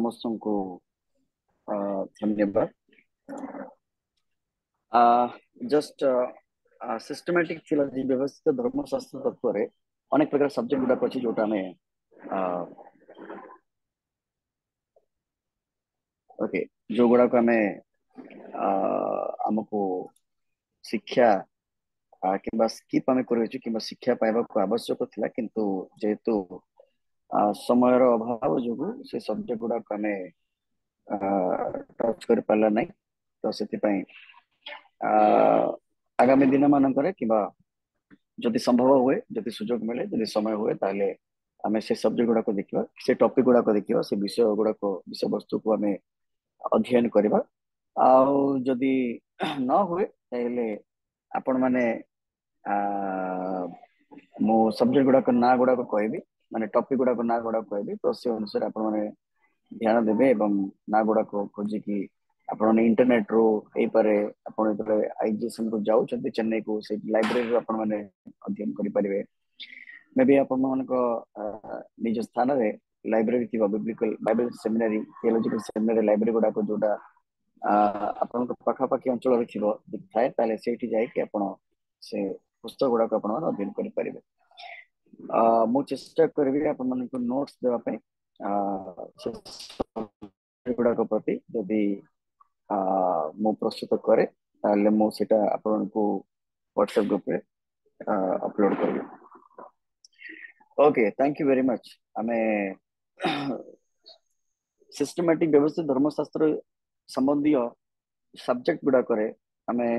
समस्त को धन्यवाद। जस्ट सिस्टमैटिक थियोलॉजी व्यवस्थित धर्मशास्त्र तत्व रे अनेक प्रकार सब्जेक्ट गुडा अछि जोटा में ओके जो गुडा को हमें हमको शिक्षा किंबा स्किप आम कर शिक्षा पाइबा को आवश्यक थिला किंतु जेहेतु समय अभाव जो से सब्जेक्ट गुडा को आम टच कर पाला नहीं तो से आगामी दिन मानक जदि संभव हुए जदि सुजोग मिले जदि समय हुए ताले आम से सब्जेक्ट गुडा को देखा से टॉपिक गुडा को देखा से विषय गुडा को विषय वस्तु को आम अध्ययन करवा जदि न हुए ताले आपण माने मो सब्जेक्ट गुडा ना गुडा को कहबी माने टॉपिक गुडा ना गुडा कहबी तो से अनुसार आपण माने ध्यान देबे एवं ना गुडा को खोजी की आपण इंटरनेट रो ए पारे आपण इतरे आईजीएसएन को जाउ चंदी चेन्नई को से लाइब्रेरी रो आपण माने अध्ययन करि परिबे मे बी आपण मन को निज स्थान रे लाइब्रेरी थिबा biblical Bible seminary theological seminary library गुडा को जोडा आपण को पाखा पाखी अंचल रे थिबो थाए ताले सेठी जाय कि आपण से पुस्तक गुडा को आपण अध्ययन करि परिबे मु चेष्टा करबी आपण मन को नोट्स देवा पे गुडा को प्रति यदि मु प्रस्तुत करे ताले मु सेटा आपण को व्हाट्सएप ग्रुप रे अपलोड करबी। Okay thank you very much. हमें सिस्टमैटिक व्यवस्थित धर्मशास्त्र संबंधी सब्जेक्ट गुडा करे हमें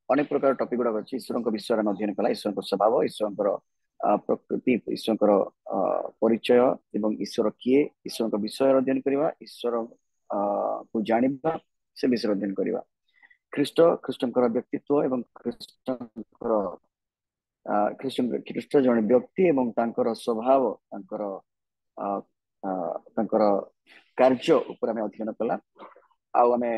अनेक प्रकार टॉपिक गुडा अछि ईश्वर विषय में अध्ययन कला ईश्वर स्वभाव ईश्वर प्रकृति ईश्वर परिचय एवं ईश्वर किए ईश्वर विषय अध्ययन करवा ईश्वर को जानिबा से विषय अध्ययन करवा ख्रीष्टर व्यक्तित्व एवं ख्रीष्ट जन व्यक्ति एवं तांकर स्वभाव तांकर कार्य ऊपर आम अध्ययन कला आमे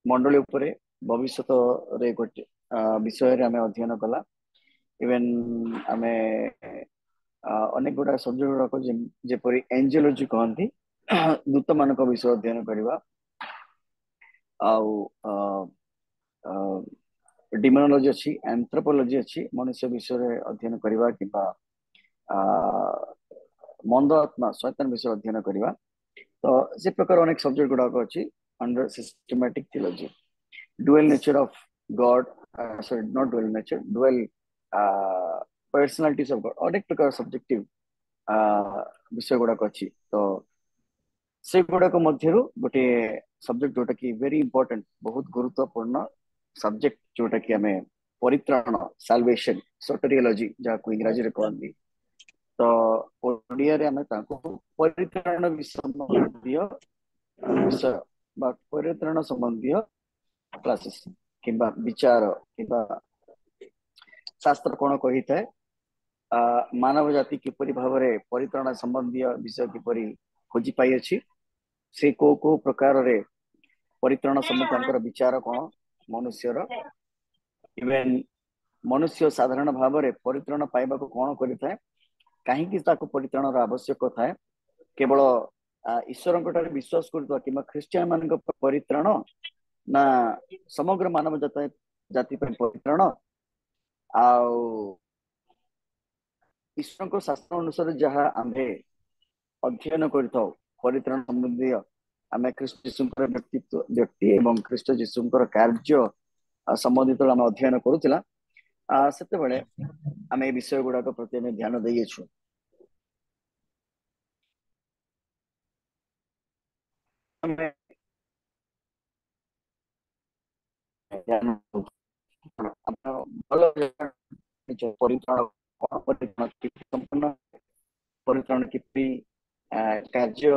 मंडली उपरे भविष्यत रे गोटे विषय रे आमे अध्ययन कला इवेन आमे अनेक गुड़ा सब्जेक्ट गुड़ाक जेपरी एंजियोलॉजी कहती दूत मान विषय अध्ययन करवा डिमोनोलॉजी अच्छी एंथ्रोपोलॉजी अच्छी मनुष्य विषय अध्ययन करवा कि मंद आत्मा शैतान विषय अध्ययन करवा तो से प्रकार अनेक सब्जेक्ट गुड़ाक अच्छी under systematic theology dual nature of God sorry not dual nature dual personalities of God अनेक प्रकार सब्जेक्टिव विषय गुड़ाक अच्छी तो से गुड़ाक मध्यरु गोटे सब्जेक्ट जोटा कि वेरी इंपोर्टेंट बहुत गुरुत्वपूर्ण सब्जेक्ट जोटा कि हमें परित्राण साल्वेशन सोटेरियोलॉजी जहाँ को इंग्रजी रे कहती तो ओडिया रे हमें ताको परित्राण संबंधी विषय बा परित्राण संबंधी क्लासेस किंबा विचार किंबा शास्त्र कोन कहि थाए मानव जाति किपरि भावरे परित्राण संबंधी विषय किपरि खोजी पाई अछि से को प्रकार रे परित्राण संबंधी विचार कोन मनुष्यर इवेन मनुष्य साधारण भाव में परित्राण पाइबा को कौन करें कहीं परित्राण आवश्यक थाए केवल ईश्वर विश्वास करता कि ख्रीस्टियन मान परित्राण ना समग्र मानव जाति परित्राण ईश्वर शास्त्र अनुसार जहाँ आम्भे अध्ययन करता परित्राण संबंधी आम ख्रीष्ट जीशुंकर व्यक्तित्व व्यक्ति एवं ख्रीष्ट जीशुंकर कार्य संबंधित आम अध्ययन करूला से आम ए विषय गुड़ाक प्रति ध्यान देइछु संपूर्ण परित्राण किपरि कार्य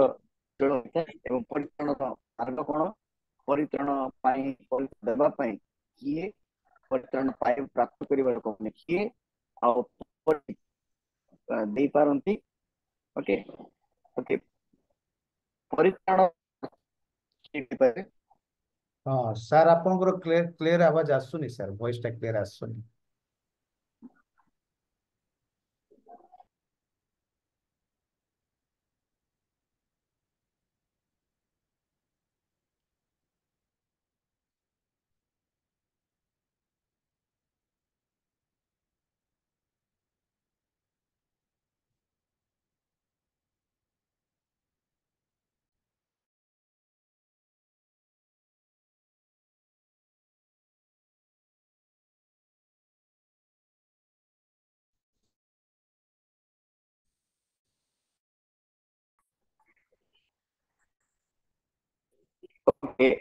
एवं परित्राण मार्ग कौन परित्राण देवा किए परित्राण प्राप्त कर किए दे पारंती ओके ओके परित्राण हाँ सर आपनकर क्लियर आवाज आसुनी सर वॉइस टा क्लियर आसुनी Okay.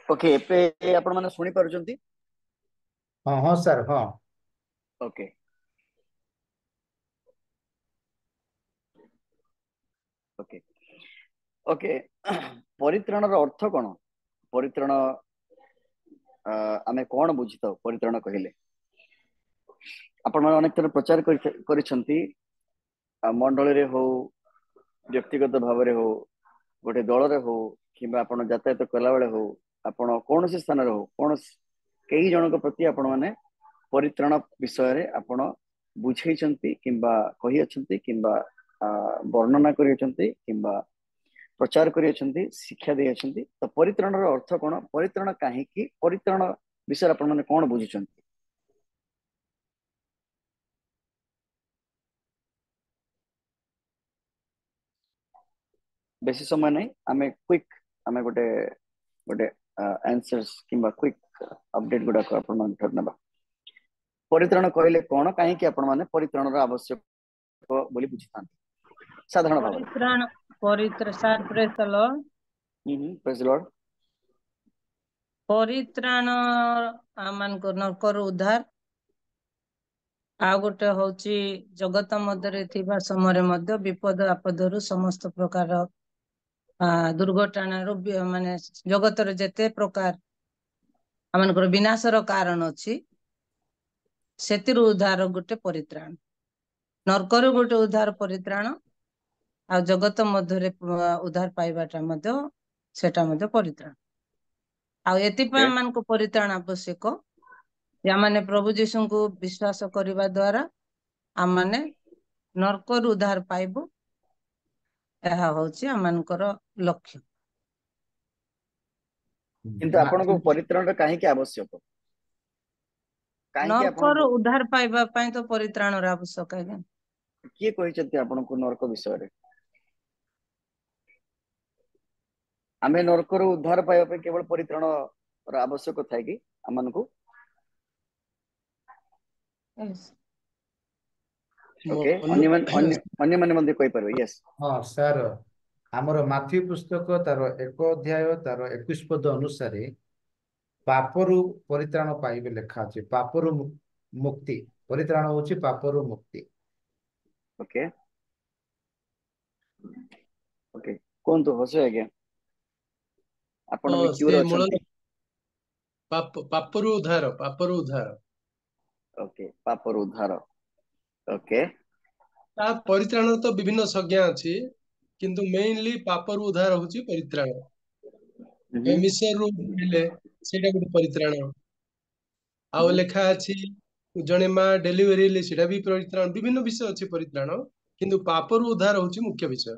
ओके एपे आपण माने सुनी पारुचंती हाँ हाँ सर हाँ ओके ओके ओके परित्राण रो अर्थ कोन परित्राण आमे कोन बुझितो परित्राण कहिले आपण माने अनेक तर प्रचार करिसंती मंडल रे हो व्यक्तिगत भाव रे हो गोटे दल रे हो किबा आपण यातायात कला बेले हो आपण कौन से स्थान रे हो कौन कई जनक प्रति आपण माने परित्राण विषय रे आपण बुझेइचंती किबा कहि अछंती किबा वर्णना करि अछंती किबा प्रचार करि अछंती शिक्षा दे अछंती तो परित्राण रो अर्थ कोन परित्राण काहे कि परित्राण विषय आपण माने कोन बुझिचंती बेसी समय नहीं आमे क्विक आमे गोटे गोटे आंसर्स किबा क्विक अपडेट गुडा को आपण मान ठरनबा परित्राण कहले कोन काहे कि आपण माने परित्राण रो आवश्यक बोली बुझितान साधारण भाव परित्राण sir praise the Lord praise Lord परित्राण आमानको नरकर उद्धार आ गोटे होची जगत मध्यरे थिबा समय मध्य विपद आपदरु समस्त प्रकार दुर्घटना माने जगत जेते प्रकार आमानकर विनाशर कारण अछि सेतिर उद्धार गोटे परित्राण नरकर गोटे उद्धार परित्राण आ जगत मध्यरे उद्धार पाइबाटा मध्य सेटा मध्य परित्राण आ एतिपा मानको परित्राण आवश्यक यामाने प्रभु जीशु को विश्वास करने द्वारा आमाने नरकर उद्धार पाइबु यह होची आमानकर लक्ष्य किंतु आपण को परित्राण काहे कि आवश्यक काहे कि नरकर आपण उद्धार पाइबा पई तो परित्राण रा आवश्यक है किए कहिचंती आपण को नरक विषय रे आमे नरकर उद्धार पाइबा पे केवल परित्राण रो आवश्यक थाए कि हमन को yes. ओके अन्य माने मध्ये कोइ परबे यस हाँ सर आमर माथी पुस्तक तार 1 अध्याय तार 21 पद अनुसार पापरु परित्राण पाइबे लेखा अछि पापरु मुक्ति परित्राण होछि पापरु मुक्ति ओके ओके कोन तो हसे आज्ञा आपण भी क्यूर से मूल अछंती पापरु उद्धार ओके पापर उद्धार ओके ता परित्राण तो विभिन्न संज्ञा अछि किंतु मेनली पापरु उद्धार होछि परित्राण मिसर रू मिले सेटा गुटे परित्राण आउ लेखा अछि जणे मा डेलीवरी ले सेटा भी परित्राण विभिन्न विषय अछि परित्राण किंतु पापरु उद्धार होछि मुख्य विषय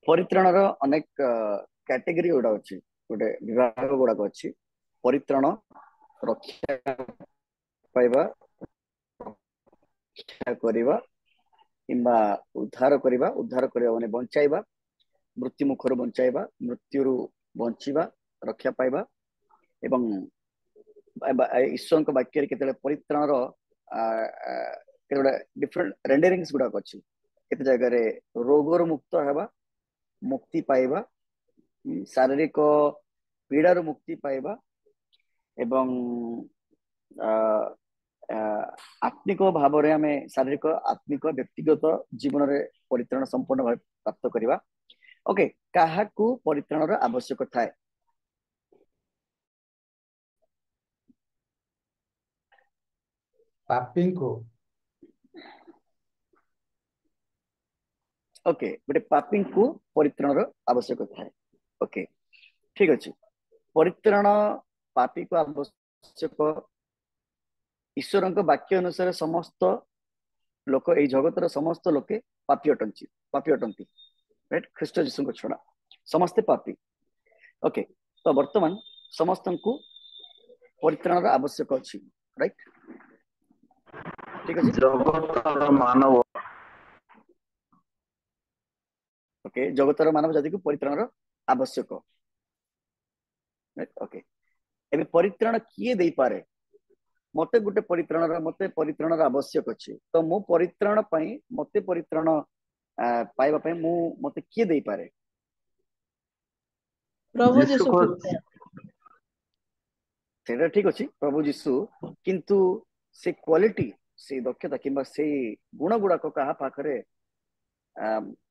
परित्राण रो अनेक कैटेगरी गुडा अछि गोटे विभाग गुडा अछि परित्राण रक्षा पाइबा रक्षा करिबा किंबा उद्धार करिबा माने बंचाइबा मृत्यु मुखर बंचाइबा मृत्युरु बंचिबा रक्षा पाइबा एवं ईश्वर को वाक्य केते परित्राण रो केते डिफरेंट रेंडरिंग्स गुडा अछि केते जगह रे रोगोर मुक्त हेबा मुक्ति पाइबा शारीरिक पीड़ा रो मुक्ति पाइबा एवं आत्मिक भाव रे हमें शारीरिक आत्मिक व्यक्तिगत जीवन रे परित्राण संपूर्ण भाव प्राप्त करिबा ओके काहा को परित्राण रो आवश्यक थाए पापी को ओके गोटे पापी को परित्राण रो आवश्यक थाए ओके ठीक अच्छे परित्राण पापी को आवश्यक ईश्वर वाक्य अनुसार समस्त लोक ए जगतर समस्त लोके पापी अटंती राइट ख्रीष्ट जीशु को छड़ा समस्ते पापी ओके तो वर्तमान समस्त को परित्राण आवश्यक अच्छी राइट ठीक अच्छे जगतर मानव ओके जगतर मानव जाति को परित्राण आवश्यक राइट ओके एबे परित्राण किए दे पारे मते गुटे परित्राण आवश्यक अच्छे तो मो परित्राण पई मते परित्राण पाइबा पई मु मते किए दे पारे प्रभु यीशु जीशु को सेटा ठीक अच्छी प्रभु जीशु किंतु से क्वालिटी से दक्षता किंबा से गुण गुड़ाक कहा पाखरे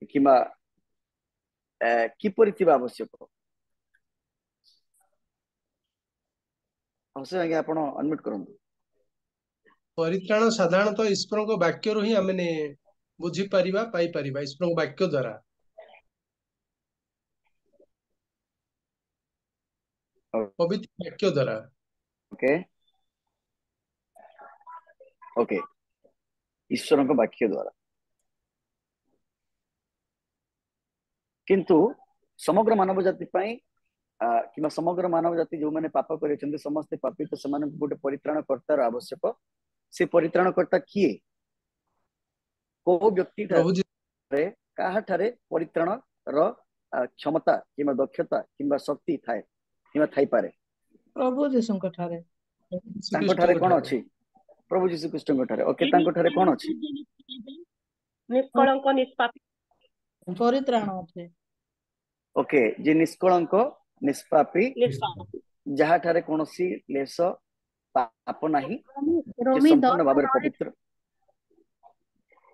किंबा किपरि थिबा आवश्यक हसे आगे आपण अनम्यूट करंतु परित्राण साधारणतः ईश्वर वाक्य ही आम बुझी पारिबा पाई पारिबा ईश्वर वाक्य द्वारा पवित्र वाक्य द्वारा ओके ओके ईश्वर वाक्य द्वारा किंतु समग्र मानव जाति पई कि समग्र मानव जाति जो मैंने पाप कर समस्ते पापी तो से गोटे परित्राण कर्तार आवश्यक से परित्राण कर्ता किए को व्यक्ति प्रभु जी काहाठारे परित्राण र क्षमता किंबा दक्षता किंबा शक्ति थाए किंबा थाई पारे प्रभु जीशु ठारे तांको ठारे कोन अछि प्रभु जीशु ख्रीष्ट ठारे ओके तांको ठारे कोन अछि निष्कलंक निष्पापी परित्राण अच्छे ओके जे निष्कलंक निष्पापी जहा ठारे कोनोसी लेस पाप नाही रोमी संपूर्ण भाव पवित्र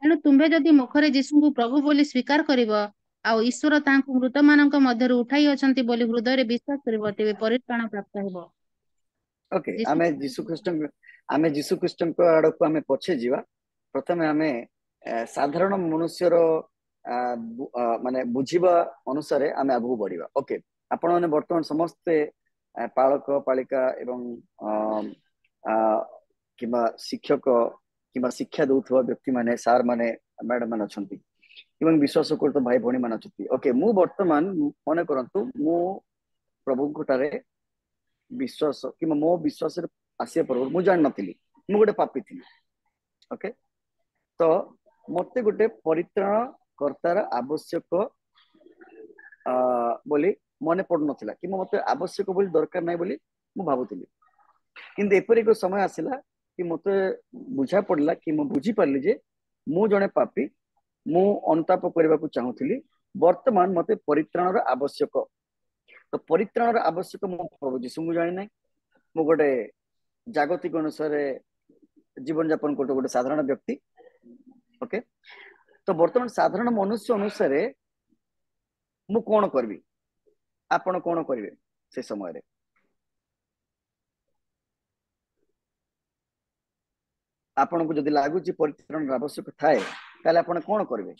तेणु तुम्भे जदि मुखरे जीशु को प्रभु बोली स्वीकार करिवो आ ईश्वर तांको मृत मानक मध्यरु उठाई अछंती बोली हृदय रे विश्वास करिवो तेबे परित्राण प्राप्त हेबो ओके आमे जीशु ख्रीष्ट को आड़ को आमे पछे जीवा प्रथमे आमे साधारण मनुष्य रो माने बुझीबा अनुसार आमे आगु बढ़िबा ओके आपण माने वर्तमान समस्ते पालक पालिका एवं किंबा शिक्षक किंबा शिक्षा दउथवा व्यक्ति माने सार माने मैडम माने अछंती एवं विश्वास करतो भाई भणी माने अछंती ओके मु वर्तमान मने करंतु मु प्रभु कोटारे विश्वास कि मो विश्वास आसिया पूर्व मु जान नथिली मु गोटे पापी थी ओके तो मते गोटे परित्राण कर्तार आवश्यक बोली मने पड़ नथिला कि मते आवश्यक बोली दरकार नाही बोली मु भाबुथिली किंतु एपरि को समय आसिला कि मते बुझा पड़ला कि मु बुझी पारली जे मु जने पापी मु अनुताप करबा को चाहूथिली वर्तमान मते परित्राणर आवश्यक तो परित्राणर आवश्यक मु प्रभु जीशु को जानि नै मु गोटे जागतिक अनुसार जीवन यापन करतो गोटे साधारण व्यक्ति ओके तो वर्तमान साधारण मनुष्य अनुसार मु कोन करबी आपण कोन करिवे से समय रे आपण को जदि लागु जे परित्राण आवश्यक थाए ताले आपण कोन करबे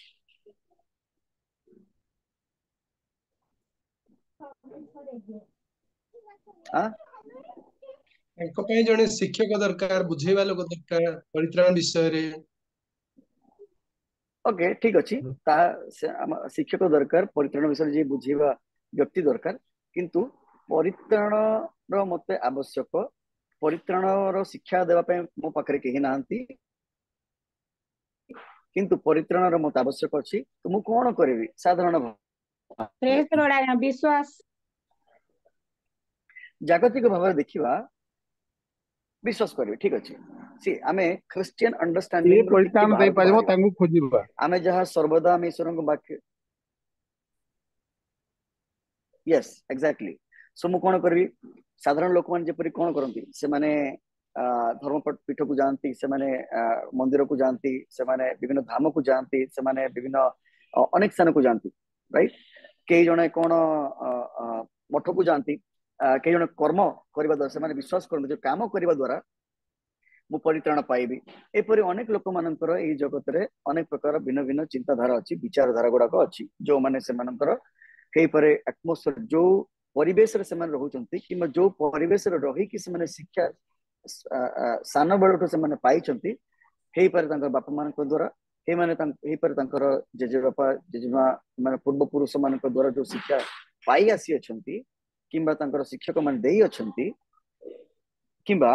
हां जड़े शिक्षक दरकार बुझेवा लोक दरकार परित्राण विषय रे ओके ठीक अच्छी शिक्षक दरकार परित्राण विषय जी बुझेवा व्यक्ति दरकार किंतु परित्राण रो मते आवश्यक परित्राण रो शिक्षा देवा पे मो पाखरे केही नांती किंतु परित्राण रो मते आवश्यक अछि तो मु कोन करबी साधारण विश्वास जागतिक भाव देखिवा विश्वास करिवे ठीक अछि सी आमे क्रिश्चियन अंडरस्टैंडिंग परित्राण दे पारिबो तांगु खोजिबा आमे जहा सर्वदा आमे ईश्वर को वाक्य यस एग्जैक्टली सो मु कोन करबी साधारण लोक मान जेपरि कोन करंती से माने धर्म पीठ को जानती से माने मंदिर को जानती से माने विभिन्न धाम को जानती से माने विभिन्न अनेक स्थान को जानती राइट कई जने कोन मठ को जानती कई जने कर्म करबा द्वारा से माने विश्वास करन जो काम करबा द्वारा मु परित्राण पाइबी एपरि अनेक लोक मानकर एई जगत रे अनेक प्रकार भिन्न भिन्न चिंताधारा अछि विचारधारा गुडा को अछि जो माने से मानकर ହେଇପାରେ ଆଟମୋସ୍ଫିୟର ଯୋଉ ପରିବେଶରେ ସେମାନେ ରହୁଛନ୍ତି କିମ୍ବା ଯୋଉ ପରିବେଶରେ ରହିକି ସେମାନେ ଶିକ୍ଷା ସାନ ବେଳଠୁ ସେମାନେ ପାଇଛନ୍ତି, ହେଇପାରେ ତାଙ୍କର ବାପା ମାନଙ୍କ ଦ୍ଵାରା, ହେଇପାରେ ତାଙ୍କର ଜେଜେବାପା ଜେଜେମା ମାନେ ପୂର୍ବ ପୁରୁଷ ମାନଙ୍କ ଦ୍ଵାରା ଯୋଉ ଶିକ୍ଷା ପାଇ ଆସିଅଛନ୍ତି କିମ୍ବା ତାଙ୍କର ଶିକ୍ଷକ ମାନେ ଦେଇ ଅଛନ୍ତି, କିମ୍ବା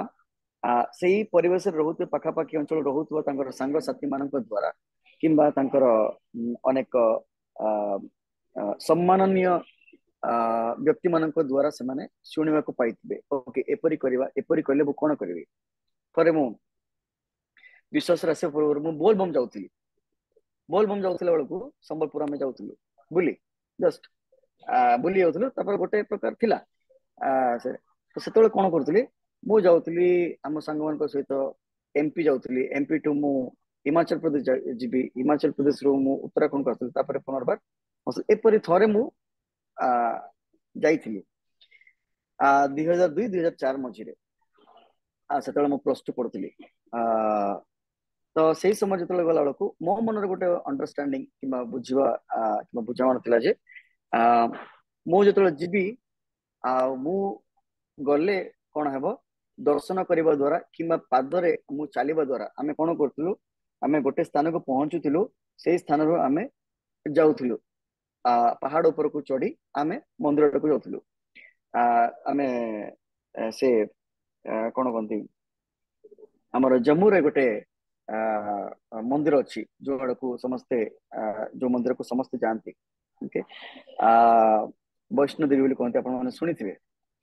ସେଇ ପରିବେଶରେ ରହୁଥିବା ପାଖାପାଖି ଅଞ୍ଚଳ ରହୁଥିବା ତାଙ୍କର ସାଙ୍ଗସାଥି ମାନଙ୍କ ଦ୍ଵାରା କିମ୍ବା ତାଙ୍କର ଅନେକ ସମ୍ମାନନୀୟ ବ୍ୟକ୍ତି ମାନଙ୍କ ଦ୍ଵାରା ସେମାନେ ଶୁଣିବାକୁ ପାଇଥିବେ, ଓକେ ଏପରି କରିବା, ଏପରି କଲେ ମୁଁ କଣ କରିବି। ଥରେ ମୁଁ ବିଶ୍ୱାସରେ ଆସିବା ପୂର୍ବରୁ ମୁଁ ବୋଲବମ୍ ଯାଉଥିଲା ବେଳକୁ ସମ୍ବଲପୁର ଆମେ ଯାଉଥିଲୁ ବୁଲି, ଜଷ୍ଟ ବୁଲି ଯାଉଥିଲୁ। ତାପରେ ଗୋଟେ ପ୍ରକାର ଥିଲା ସେତେବେଳେ କଣ କରୁଥିଲି, ମୁଁ ଯାଉଥିଲି ଆମ ସାଙ୍ଗମାନଙ୍କ ସହିତ ଏମପି ଯାଉଥିଲି, ଏମପି ଟୁ ମୁଁ ହିମାଚଳ ପ୍ରଦେଶ ଯିବି, ହିମାଚଳ ପ୍ରଦେଶରୁ ମୁଁ ଉତ୍ତରାଖଣ୍ଡ ଆସିଥିଲି, ତାପରେ ପୁନର୍ବାର ଏପରି ଥରେ ମୁଁ ଯାଇଥିଲି 2002-2004 ମଝିରେ। ସେତେବେଳେ ମୁଁ ପ୍ଲସ ଟୁ ପଢୁଥିଲି। ତ ସେଇ ସମୟ ଯେତେବେଳେ ଗଲା ବେଳକୁ ମୋ ମନରେ ଗୋଟେ ଅଣ୍ଡରଷ୍ଟାଣ୍ଡିଂ କିମ୍ବା ବୁଝାମଣା ଥିଲା ଯେ ମୁଁ ଯେତେବେଳେ ଯିବି ମୁଁ ଗଲେ କଣ ହେବ, ଦର୍ଶନ କରିବା ଦ୍ଵାରା କିମ୍ବା ପାଦରେ ମୁଁ ଚାଲିବା ଦ୍ଵାରା ଆମେ କଣ କରୁଥିଲୁ, ଆମେ ଗୋଟେ ସ୍ଥାନକୁ ପହଞ୍ଚୁଥିଲୁ, ସେଇ ସ୍ଥାନରୁ ଆମେ ଯାଉଥିଲୁ ପାହାଡ ଉପରକୁ ଚଢି ଆମେ ମନ୍ଦିରଟାକୁ ଯାଉଥିଲୁ। ଆମେ ସେ କଣ କହନ୍ତି ଆମର ଜମ୍ମୁରେ ଗୋଟେ ମନ୍ଦିର ଅଛି ଯୋଉ ଆଡକୁ ସମସ୍ତେ ଯୋଉ ମନ୍ଦିରକୁ ସମସ୍ତେ ଯାଆନ୍ତି, ଓକେ ବୈଷ୍ଣୋ ଦେବୀ ବୋଲି କହନ୍ତି, ଆପଣ ମାନେ ଶୁଣିଥିବେ।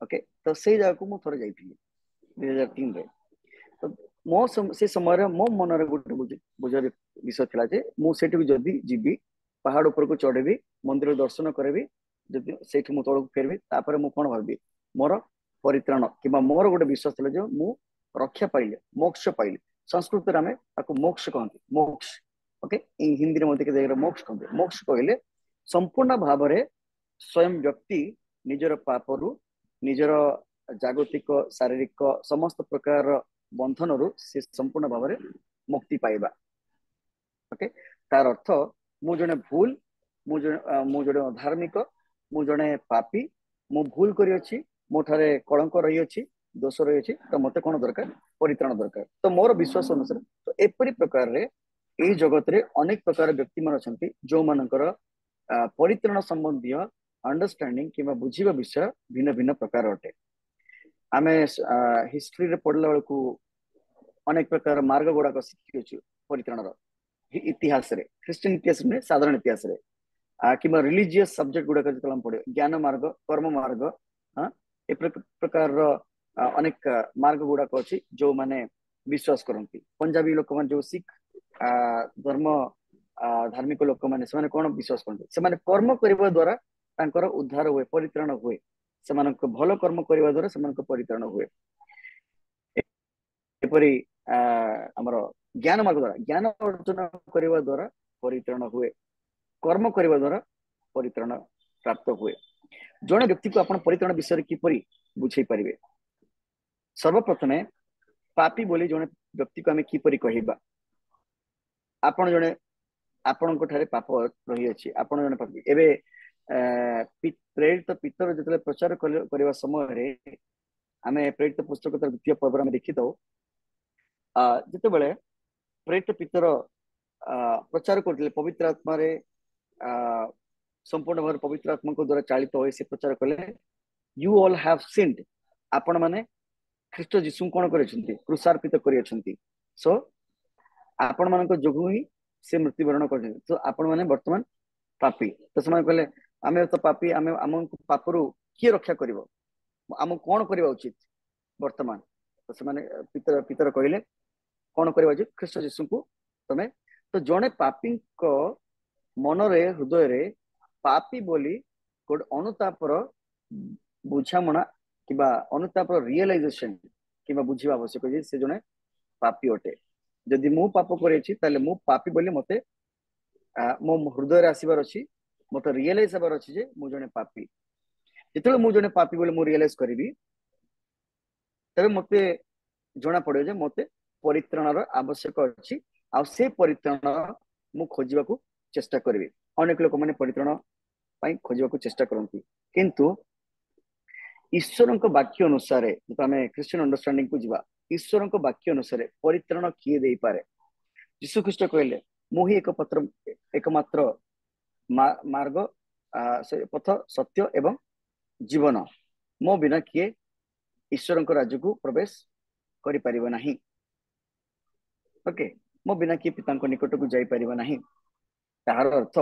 ଓକେ, ତ ସେଇ ଜାଗାକୁ ମୁଁ ଥରେ ଯାଇଥିଲି 2003 ରେ। ତ ସେ ସମୟରେ ମୋ ମନରେ ଗୋଟେ ବୁଝାର ବିଷୟ ଥିଲା ଯେ ମୁଁ ସେଠିକୁ ଯଦି ଯିବି, ପାହାଡ ଉପରକୁ ଚଢିବି, ମନ୍ଦିର ଦର୍ଶନ କରିବି, ଯଦି ସେଇଠି ମୁଁ ତଳକୁ ଫେରିବି, ତାପରେ ମୁଁ କଣ ଭାବିବି, ମୋର ପରିତ୍ରାଣ କିମ୍ବା ମୋର ଗୋଟେ ବିଶ୍ୱାସ ଥିଲା ଯେ ମୁଁ ରକ୍ଷା ପାଇଲି, ମୋକ୍ଷ ପାଇଲି। ସଂସ୍କୃତରେ ଆମେ ତାକୁ ମୋକ୍ଷ କହନ୍ତି, ମୋକ୍ଷ। ଓକେ, ହିନ୍ଦୀରେ ମଧ୍ୟ କେତେ ଜାଗାରେ ମୋକ୍ଷ କହନ୍ତି। ମୋକ୍ଷ କହିଲେ ସମ୍ପୂର୍ଣ୍ଣ ଭାବରେ ସ୍ୱୟଂ ବ୍ୟକ୍ତି ନିଜର ପାପରୁ, ନିଜର ଜାଗତିକ ଶାରୀରିକ ସମସ୍ତ ପ୍ରକାର ବନ୍ଧନରୁ ସେ ସମ୍ପୂର୍ଣ୍ଣ ଭାବରେ ମୁକ୍ତି ପାଇବା। ଓକେ, ତାର ଅର୍ଥ ମୁଁ ଜଣେ ଭୁଲ, ମୁଁ ଜଣେ ଅଧାର୍ମିକ, ମୁଁ ଜଣେ ପାପୀ, ମୁଁ ଭୁଲ କରିଅଛି, ମୋ ଠାରେ କଳଙ୍କ ରହିଅଛି, ଦୋଷ ରହିଅଛି, ତ ମତେ କଣ ଦରକାର, ପରିତ୍ରାଣ ଦରକାର। ତ ମୋର ବିଶ୍ୱାସ ଅନୁସାରେ ତ ଏପରି ପ୍ରକାରରେ ଏଇ ଜଗତରେ ଅନେକ ପ୍ରକାର ବ୍ୟକ୍ତି ମାନେ ଅଛନ୍ତି ଯୋଉମାନଙ୍କର ପରିତ୍ରାଣ ସମ୍ବନ୍ଧୀୟ ଅଣ୍ଡରଷ୍ଟାଣ୍ଡିଂ କିମ୍ବା ବୁଝିବା ବିଷୟ ଭିନ୍ନ ଭିନ୍ନ ପ୍ରକାର ଅଟେ। ଆମେ ହିଷ୍ଟ୍ରିରେ ପଢିଲା ବେଳକୁ ଅନେକ ପ୍ରକାର ମାର୍ଗ ଗୁଡାକ ଶିଖିଅଛୁ ପରିତ୍ରାଣର, ଇତିହାସରେ, ଖ୍ରୀଷ୍ଟିଆନ ଇତିହାସ ନୁହେଁ, ସାଧାରଣ ଇତିହାସରେ କିମ୍ବା ରିଲିଜିୟସ ସବଜେକ୍ଟ ଗୁଡାକ ଯେତେବେଳେ ଆମେ ପଢିବା, ଜ୍ଞାନ ମାର୍ଗ, କର୍ମ ମାର୍ଗ, ଏ ପ୍ରକାରର ଅନେକ ମାର୍ଗ ଗୁଡାକ ଅଛି ଯୋଉମାନେ ବିଶ୍ୱାସ କରନ୍ତି। ପଞ୍ଜାବୀ ଲୋକମାନେ ଯୋଉ ଶିଖ ଧର୍ମ ଧାର୍ମିକ ଲୋକମାନେ, ସେମାନେ କଣ ବିଶ୍ୱାସ କରନ୍ତି, ସେମାନେ କର୍ମ କରିବା ଦ୍ଵାରା ତାଙ୍କର ଉଦ୍ଧାର ହୁଏ, ପରିତ୍ରାଣ ହୁଏ। ସେମାନଙ୍କ ଭଲ କର୍ମ କରିବା ଦ୍ଵାରା ସେମାନଙ୍କ ପରିତ୍ରାଣ ହୁଏ। ଏପରି ଆମର ଜ୍ଞାନ ମାର୍ଗ ଦ୍ଵାରା, ଜ୍ଞାନ ଅର୍ଜନ କରିବା ଦ୍ଵାରା ପରିତ୍ରାଣ ହୁଏ, କର୍ମ କରିବା ଦ୍ଵାରା ପରିତ୍ରାଣ ପ୍ରାପ୍ତ ହୁଏ। ଜଣେ ବ୍ୟକ୍ତିକୁ ଆପଣ ପରିତ୍ରାଣ ବିଷୟରେ କିପରି ବୁଝେଇ ପାରିବେ? ସର୍ବପ୍ରଥମେ ପାପୀ ବୋଲି ଜଣେ ବ୍ୟକ୍ତିକୁ ଆମେ କିପରି କହିବା? ଆପଣ ଜଣେ, ଆପଣଙ୍କ ଠାରେ ପାପ ରହିଅଛି, ଆପଣ ଜଣେ ପାପୀ। ଏବେ ପ୍ରେରିତ ପିତର ଯେତେବେଳେ ପ୍ରଚାର କରିବା ସମୟରେ ଆମେ ପ୍ରେରିତ ପୁସ୍ତକ 2ୟ ପର୍ବରେ ଆମେ ଦେଖିଥାଉ, ଯେତେବେଳେ ପ୍ରେରିତ ପିତର ପ୍ରଚାର କରୁଥିଲେ, ପବିତ୍ର ଆତ୍ମାରେ ସମ୍ପୂର୍ଣ୍ଣ ଭାବରେ ପବିତ୍ର ଆତ୍ମାଙ୍କ ଦ୍ୱାରା ଚାଳିତ ହୋଇ ସେ ପ୍ରଚାର କଲେ, ୟୁ ଅଲ୍ ହ୍ୟାଭ୍ ସିନ୍ଡ, ଆପଣ ମାନେ ଖ୍ରୀଷ୍ଟ ଯୀଶୁଙ୍କୁ କଣ କରିଛନ୍ତି, କୃଷାର୍ପିତ କରିଅଛନ୍ତି, ସୋ ଆପଣ ମାନଙ୍କ ଯୋଗୁଁ ହିଁ ସେ ମୃତ୍ୟୁବରଣ କରିଛନ୍ତି, ତ ଆପଣ ମାନେ ବର୍ତ୍ତମାନ ପାପୀ। ତ ସେମାନେ କହିଲେ ଆମେ ତ ପାପୀ, ଆମକୁ ପାପରୁ କିଏ ରକ୍ଷା କରିବ, ଆମକୁ କଣ କରିବା ଉଚିତ ବର୍ତ୍ତମାନ? ତ ସେମାନେ ପିତର କହିଲେ କଣ କରିବା ଉଚିତ, ଖ୍ରୀଷ୍ଟ ଯୀଶୁଙ୍କୁ ତମେ, ତ ଜଣେ ପାପୀଙ୍କ ମନରେ, ହୃଦୟରେ ପାପୀ ବୋଲି ଗୋଟେ ଅନୁତାପର ବୁଝାମଣା କିମ୍ବା ଅନୁତାପର ରିଏଲାଇଜେସନ କିମ୍ବା ବୁଝିବା ଆବଶ୍ୟକ ଯେ ସେ ଜଣେ ପାପୀ ଅଟେ। ଯଦି ମୁଁ ପାପ କରିଛି ତାହେଲେ ମୁଁ ପାପୀ ବୋଲି ମତେ ମୋ ହୃଦୟରେ ଆସିବାର ଅଛି, ମତେ ରିଏଲାଇଜ ହେବାର ଅଛି ଯେ ମୁଁ ଜଣେ ପାପୀ। ଯେତେବେଳେ ମୁଁ ଜଣେ ପାପୀ ବୋଲି ମୁଁ ରିଏଲାଇଜ କରିବି, ତେବେ ମତେ ଜଣା ପଡିବ ଯେ ମତେ ପରିତ୍ରାଣର ଆବଶ୍ୟକ ଅଛି, ଆଉ ସେ ପରିତ୍ରାଣ ମୁଁ ଖୋଜିବାକୁ ଚେଷ୍ଟା କରିବି। ଅନେକ ଲୋକମାନେ ପରିତ୍ରାଣ खोजक चेष्टा करती किंतु ईश्वर वाक्य अनुसार जो आम क्रिश्चियन अंडरस्टैंडिंग को जीवा ईश्वर वाक्य अनुसार परित्राण किए दे पारे यीशु ख्रीष्ट कहले मु ही एकमात्र मार्ग पथ सत्य एवं जीवन मो बिना किए ईश्वर राज्य को प्रवेश करि परिबो नाही ओके मो बिना किए पिता निकट को जाई परिबो नाही तार अर्थ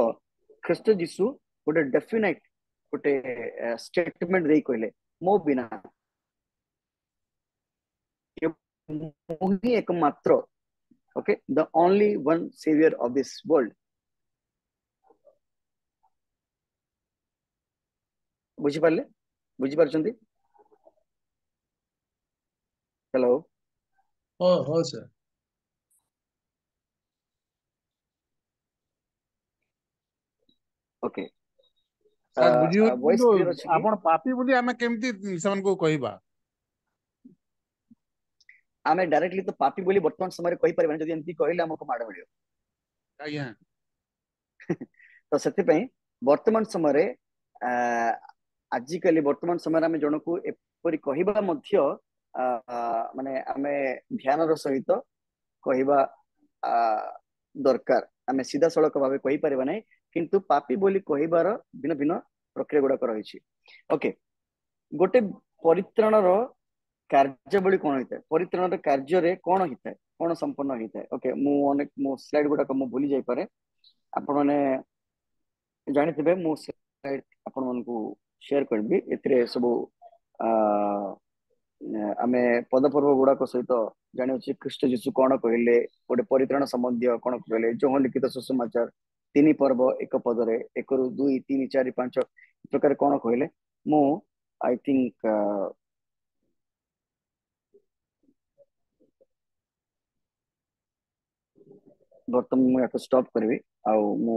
ख्रीष्ट यीशु गोटे डेफिनेट गोटे स्टेटमेंट दे कहले मो बिना मु ही एकमात्र okay the only one saviour of this world बुझी पारले बुझी पारछंती हेलो हाँ हाँ सर ओके ସାର୍ ବୁଝିଗଲି वॉइस କିନ୍ତୁ क्लियर अछि कि ଆପଣ ପାପୀ ବୋଲି ଆମେ କେମିତି ସେମାନଙ୍କୁ କହିବା? आमे डायरेक्टली तो पापी बोली वर्तमान समय कहि परिबा जदि एमती कहले हमको माड मिलियो ଆଜ୍ଞା तो सेति वर्तमान समय आजिकली वर्तमान समय आम जन को एपरी कहवा माने आम ध्यान सहित कहवा दरकार आम सीधा सड़क भाव कहि परिबा नै किंतु पापी बोली कहबार भिन्न भिन्न प्रक्रिया गुड़ाक रही ओके गोटे परित्राणर कार्यावली कौन होता है परित्राण कार्य कौन होता है कौन संपन्न होता है ओके मु स्लाइड गुड़ाक मु भूली जाई पारे आपण माने जानिथिबे मु स्लाइड आपण मन को शेयर करबी एथिरे सब आमे पदपर्व गुड़ाक सहित जानि ख्रीष्ट जीशु कौन कहले गोटे परित्राण संबंधी कौन कहले जो लिखित सुसमाचार 3 पर्व एक पदरे 1 रु 2 3 4 5 प्रकार कौन कहले मु आई थिंक बर्तमान मुझे स्टॉप करी आउ मु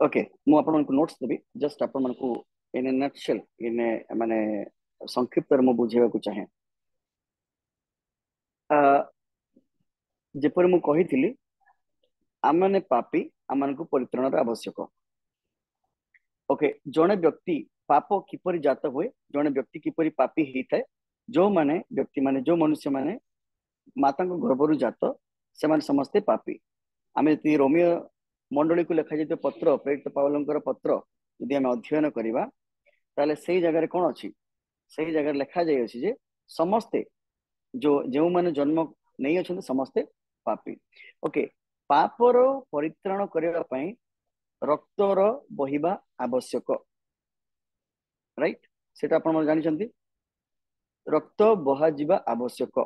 ओके मु आपन को नोट्स देबी जस्ट आपन मन को इन ए नटशेल इन ए माने संक्षिप्त में बुझेबा को चाहे जेपर मु कहिथिली आमने पापी आमन को परित्राण आवश्यक ओके जने व्यक्ति पाप किपरि जात हुए जने व्यक्ति किपरि पापी हिताए जो माने व्यक्ति माने जो मनुष्य माने माता गर्भरु जात से माने समस्ते पापी आमे यदि रोमियो मंडली को लिखा जाय पत्र प्रेरित पावलंकर पत्र यदि आमे अध्ययन करिबा ताले सेही जगह रे कोन अछि सेही जगह लिखा जाय अछि जे समस्ते जो जो माने जन्म नहीं अछंते समस्ते पापी ओके पापर परित्राण करिबा पई रक्तर बहिबा आवश्यक राइट सेटा आपण जानि छथि रक्त बहा जिबा आवश्यक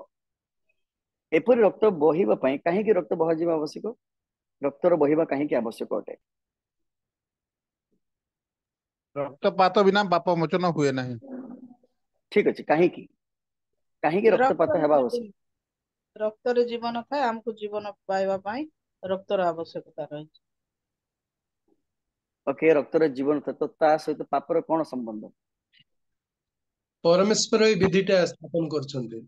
एपरि रक्त बहिबा पई काहे कि रक्त बहा जिबा आवश्यक रक्तर बहिबा काहे कि आवश्यक अटे ରକ୍ତପାତ ବିନା ପାପ ମୋଚନ ହୁଏ ନାହିଁ। ठीक अछि काहे कि रक्तपात हेबा आवश्यक रक्तरे जीवन थाए हमको जीवन पाइबा पाई रक्तर आवश्यकता रही ओके रक्तर जीवन था तो ता सहित पापर कोन संबंध परमेश्वर ए विधिटा स्थापन करछन्ते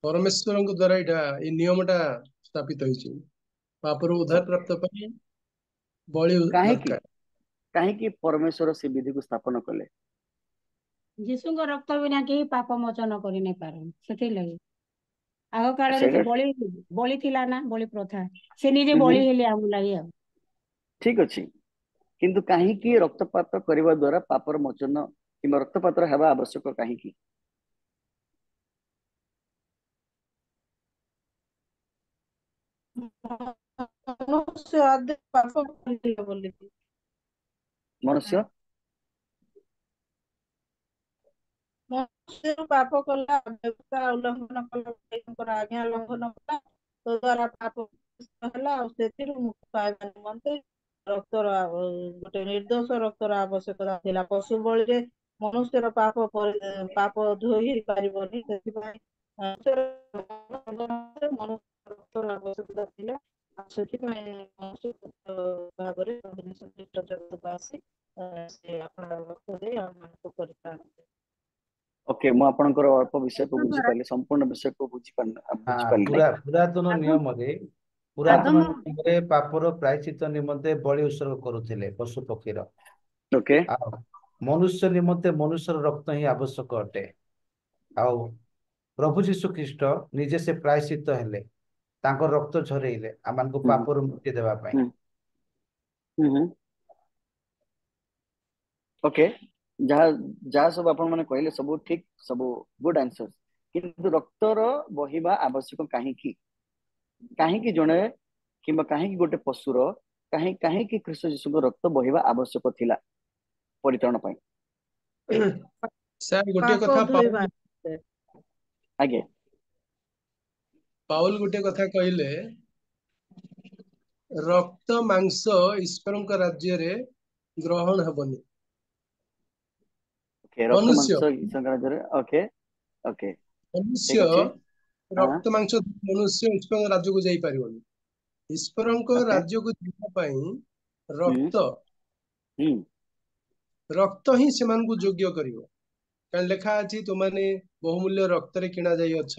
परमेश्वर द्वारा एटा ए नियमटा स्थापित होइछि पापर उद्धार प्राप्त पई बळि दरकार काहे कि परमेश्वर से विधि को स्थापन कले जीशु को रक्त बिना केही पाप मोचन करि नै पारन सेति लागि आग काल रे सेटा बळि बळि थिला ना बळि प्रथा से निजे बळि हेले आमु लागि ठीक अछि किंतु काहे कि रक्तपात करबा द्वारा पापर मोचन कि रक्तपात हेबा आवश्यक काहे कि मनुष्य आदि पाप करिले बोली मनुष्य मनुष्य पाप कला व्यवस्था उल्लंघन कला आज्ञा उल्लंघन कला तो द्वारा पाप होला और सेतिरु मुक्त पाइबा निमंते रक्तर गोटे निर्दोष रक्तर आवश्यकता थिला पशु बळि रे मनुष्यर पाप पाप धोई पारिबनी सेतिबाई मनुष्य रक्तर आवश्यकता थिला ସେଥିପାଇଁ ମନୁଷ୍ୟ ଭାବରେ ଜଗତକୁ ଆସି ସେ ଆପଣ ରକ୍ତ ଦେଇ ଆମମାନଙ୍କୁ ପରିତ୍ରାଣ ओके ମୁଁ ଆପଣଙ୍କର ଅଳ୍ପ ବିଷୟକୁ ବୁଝିପାରିଲି ସମ୍ପୂର୍ଣ୍ଣ ବିଷୟକୁ ବୁଝିପାରିଲି ନାହିଁ। ପୁରାତନ ଆଦମ ନିୟମରେ ହଁ ପୁରାତନ ଆଦମ ନିୟମରେ ପାପର ପ୍ରାୟଶ୍ଚିତ ନିମନ୍ତେ ବଳି ଉତ୍ସର୍ଗ କରୁଥିଲେ ପଶୁ ପକ୍ଷୀର। ଓକେ ଆଉ ମନୁଷ୍ୟ ନିମନ୍ତେ ମନୁଷ୍ୟର ରକ୍ତ ହିଁ ଆବଶ୍ୟକ ଅଟେ। ଆଉ ପ୍ରଭୁ ଯୀଶୁ ଖ୍ରୀଷ୍ଟ ନିଜେ ସେ ପ୍ରାୟଶ୍ଚିତ ହେଲେ, ତାଙ୍କ ରକ୍ତ ଝରେଇଲେ ଆମମାନଙ୍କୁ ହୁଁ ପାପରୁ ମୁକ୍ତି ଦେବା ପାଇଁ। ହୁଁ ହୁଁ ଓକେ ଯାହା ଯାହା ସବୁ ଆପଣ ମାନେ କହିଲେ ସବୁ ଠିକ, ସବୁ ଗୁଡ ଆନ୍ସର, କିନ୍ତୁ ରକ୍ତର ବହିବା ଆବଶ୍ୟକ କାହିଁକି? କାହିଁକି ଜଣେ କିମ୍ବା କାହିଁକି ଗୋଟେ ପଶୁର କାହିଁକି ଖ୍ରୀଷ୍ଟ ଯୀଶୁଙ୍କ ରକ୍ତ ବହିବା ଆବଶ୍ୟକ ଥିଲା ପରିତ୍ରାଣ ପାଇଁ? ସାର୍ ଗୋଟିଏ ପାପ କଥା ଧୋଇବା। ଆଜ୍ଞା ପାଉଲ ଗୋଟିଏ କଥା କହିଲେ, ରକ୍ତ ମାଂସ ଈଶ୍ୱରଙ୍କ ରାଜ୍ୟରେ ଗ୍ରହଣ ହେବନି। ଓକେ ରକ୍ତ ମନୁଷ୍ୟ ମାଂସ ସଂକ୍ରାନ୍ତରେ ଓକେ ଓକେ ମନୁଷ୍ୟ ଠିକ ଅଛି। ହଁ ରକ୍ତ ମାଂସ ମନୁଷ୍ୟ ଈଶ୍ୱରଙ୍କ ରାଜ୍ୟକୁ ଯାଇପାରିବନି। ଈଶ୍ୱରଙ୍କ ଓକେ ରାଜ୍ୟକୁ ଯିବା ପାଇଁ ହୁଁ ହୁଁ ରକ୍ତ ହିଁ ସେମାନଙ୍କୁ ଯୋଗ୍ୟ କରିବ। କାରଣ ଲେଖା ଅଛି, ତୁମାନେ ବହୁମୂଲ୍ୟ ରକ୍ତରେ କିଣା ଯାଇଅଛ।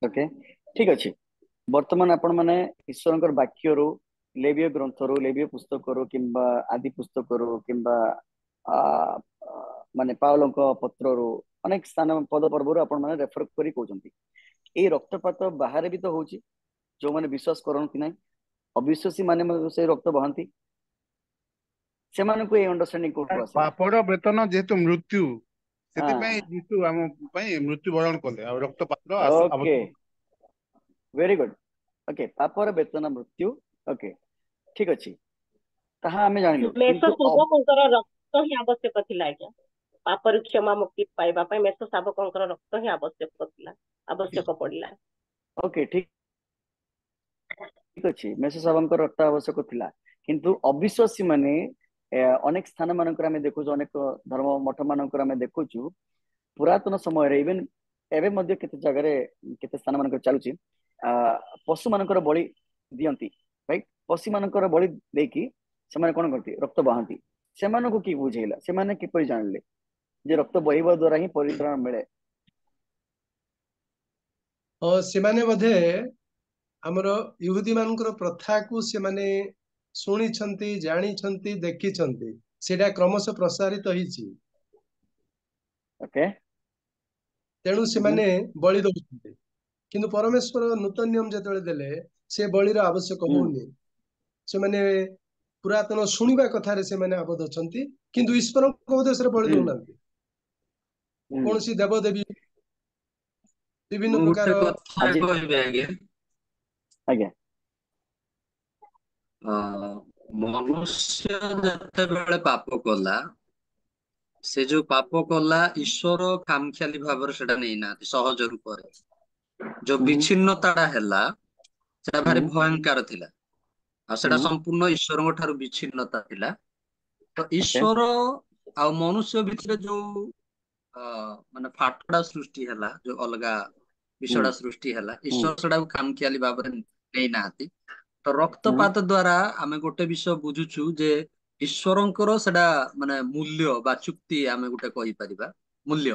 ଓକେ ଠିକ ଅଛି। ବର୍ତ୍ତମାନ ଆପଣ ମାନେ ଈଶ୍ୱରଙ୍କର ବାକ୍ୟରୁ, ଲେବୀୟ ଗ୍ରନ୍ଥରୁ, ଲେବୀୟ ପୁସ୍ତକରୁ କିମ୍ବା ଆଦି ପୁସ୍ତକରୁ କିମ୍ବା ଆ ଆ, ମାନେ ପାଉଲଙ୍କ ପତ୍ରରୁ ଅନେକ ସ୍ଥାନ ପଦ ପର୍ବରୁ ଆପଣ ମାନେ ରେଫର କରି କହୁଛନ୍ତି ଏଇ ରକ୍ତପାତ ବାହାରେ ବି ତ ହଉଛି, ଯୋଉମାନେ ବିଶ୍ୱାସ କରନ୍ତି ନାହିଁ, ଅବିଶ୍ୱାସୀ ମାନେ ମଧ୍ୟ ସେଇ ରକ୍ତ ବହାନ୍ତି। ସେମାନଙ୍କୁ ଏଇ ଅଣ୍ଡରଷ୍ଟାଣ୍ଡିଂ କୋଉଠୁ ଆସିଲା? ପାପର ବେତନ ଯେହେତୁ ମୃତ୍ୟୁ, ସେଥିପାଇଁ ହଁ ଯୀଶୁ ଆମ ପାଇଁ ମୃତ୍ୟୁ ବରଣ କଲେ, ଆଉ ରକ୍ତପାତର ଓକେ ଆବଶ୍ୟକ। Very good. ଓକେ ପାପର ବେତନ ମୃତ୍ୟୁ। ଓକେ ଠିକ ଅଛି, ତାହା ଆମେ ଜାଣିଲୁ, ମେଷ କିନ୍ତୁ ଶାବକଙ୍କର ରକ୍ତ ହିଁ ଆବଶ୍ୟକ ଥିଲା ଆଜ୍ଞା। ପାପରୁ କ୍ଷମା ମୁକ୍ତି ପାଇବା ପାଇଁ ମେଷ ଶାବକଙ୍କର ରକ୍ତ ହିଁ ଆବଶ୍ୟକ ପଡିଲା। ଓକେ ଠିକ ଅଛି, ମେଷ ଶାବକଙ୍କର ରକ୍ତ ଆବଶ୍ୟକ ଥିଲା, କିନ୍ତୁ ଅବିଶ୍ୱାସୀ ମାନେ ଅନେକ ସ୍ଥାନ ମାନଙ୍କରେ ଆମେ ଦେଖୁଛୁ, ଅନେକ ଧର୍ମ ମଠ ମାନଙ୍କରେ ଆମେ ଦେଖୁଛୁ, ପୁରାତନ ସମୟରେ ଇଭେନ ଏବେ ମଧ୍ୟ କେତେ ଜାଗାରେ କେତେ ସ୍ଥାନ ମାନଙ୍କରେ ଚାଲୁଛି, ପଶୁ ମାନଙ୍କର ବଳି ଦିଅନ୍ତି, ରାଇଟ? ପଶୁ ମାନଙ୍କର ବଳି ଦେଇକି ସେମାନେ କଣ କରନ୍ତି? ରକ୍ତ ବହାନ୍ତି। ସେମାନଙ୍କୁ କି ବୁଝେଇଲା? ସେମାନେ କିପରି ଜାଣିଲେ ଯେ ରକ୍ତ ବହିବା ଦ୍ୱାରା ହିଁ ପରିତ୍ରାଣ ମିଳେ? ସେମାନେ ବୋଧେ ଆମର ଇହୁଦୀ ମାନଙ୍କର ପ୍ରଥାକୁ ସେମାନେ ଶୁଣିଛନ୍ତି, ଜାଣିଛନ୍ତି, ଦେଖିଛନ୍ତି, ସେଇଟା କ୍ରମଶଃ ପ୍ରସାରିତ ହେଇଛି। ଓକେ ତେଣୁ ସେମାନେ ବଳି ଦଉଛନ୍ତି। କିନ୍ତୁ ପରମେଶ୍ୱର ନୂତନ ନିୟମ ଯେତେବେଳେ ଦେଲେ, ସେ ବଳିର ଆବଶ୍ୟକ ହଉନି। ସେମାନେ ପୁରାତନ ଶୁଣିବା କଥାରେ ସେମାନେ ଆବଦ୍ଧ ଅଛନ୍ତି, କିନ୍ତୁ ଈଶ୍ୱରଙ୍କ ଉଦ୍ଦେଶ୍ୟରେ ବଳି ଦଉନାହାନ୍ତି। କୌଣସି ଦେବଦେବୀ ବିଭିନ୍ନ ମୁଁ ପ୍ରକାର ଗୋଟେ କଥା ଆଜି କହିବି ଆଜ୍ଞା। ଆଜ୍ଞା ମନୁଷ୍ୟ ଯେତେବେଳେ ପାପ କଲା, ସେ ଯୋଉ ପାପ କଲା, ଈଶ୍ୱର ଖାମଖିଆଲି ଭାବରେ ସେଟା ନେଇନାହାନ୍ତି। ସହଜ ରୂପରେ ଯୋଉ ବିଚ୍ଛିନ୍ନତାଟା ହେଲା, ସେଟା ଭାରି ଭୟଙ୍କର ଥିଲା, ଆଉ ସେଟା ସମ୍ପୂର୍ଣ୍ଣ ଈଶ୍ୱରଙ୍କ ଠାରୁ ବିଚ୍ଛିନ୍ନତା ଥିଲା। ତ ଓକେ ଈଶ୍ୱର ଆଉ ମନୁଷ୍ୟ ଭିତରେ ଯୋଉ ମାନେ ଫାଟଟା ସୃଷ୍ଟି ହେଲା, ଯୋଉ ଅଲଗା ବିଷୟଟା ସୃଷ୍ଟି ହେଲା, ଈଶ୍ୱର ସେଟାକୁ ଖାମଖିଆଲି ଭାବରେ ନେଇନାହାନ୍ତି। ତ ରକ୍ତପାତ ଦ୍ଵାରା ଆମେ ଗୋଟେ ବିଷୟ ବୁଝୁଛୁ ଯେ ଈଶ୍ୱରଙ୍କର ସେଟା ମାନେ ମୂଲ୍ୟ ବା ଚୁକ୍ତି ଆମେ ଗୋଟେ କହିପାରିବା, ମୂଲ୍ୟ,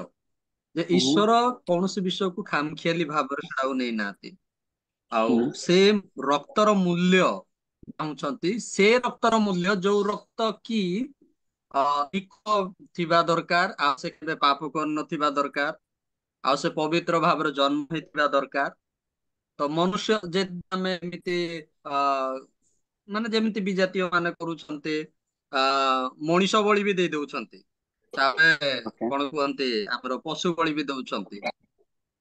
ଯେ ଈଶ୍ୱର କୌଣସି ବିଷୟକୁ ଖାମଖିଆଲି ଭାବରେ ସେଟାକୁ ନେଇନାହାନ୍ତି। ଆଉ ସେ ରକ୍ତର ମୂଲ୍ୟ ଚାହୁଁଛନ୍ତି, ସେ ରକ୍ତର ମୂଲ୍ୟ ଯୋଉ ରକ୍ତ କି ନିକ ଥିବା ଦରକାର, ଆଉ ସେ କେବେ ପାପ କରିନଥିବା ଦରକାର, ଆଉ ସେ ପବିତ୍ର ଭାବରେ ଜନ୍ମ ହେଇଥିବା ଦରକାର। ତ ମନୁଷ୍ୟ ଯେ ଆମେ ଏମିତି ମାନେ ଯେମିତି ବିଜାତୀୟ ମାନେ କରୁଛନ୍ତି, ମଣିଷ ବଳି ବି ଦେଇ ଦଉଛନ୍ତି, ତାପରେ କଣ କୁହନ୍ତି, ଆମର ପଶୁ ବଳି ବି ଦଉଛନ୍ତି।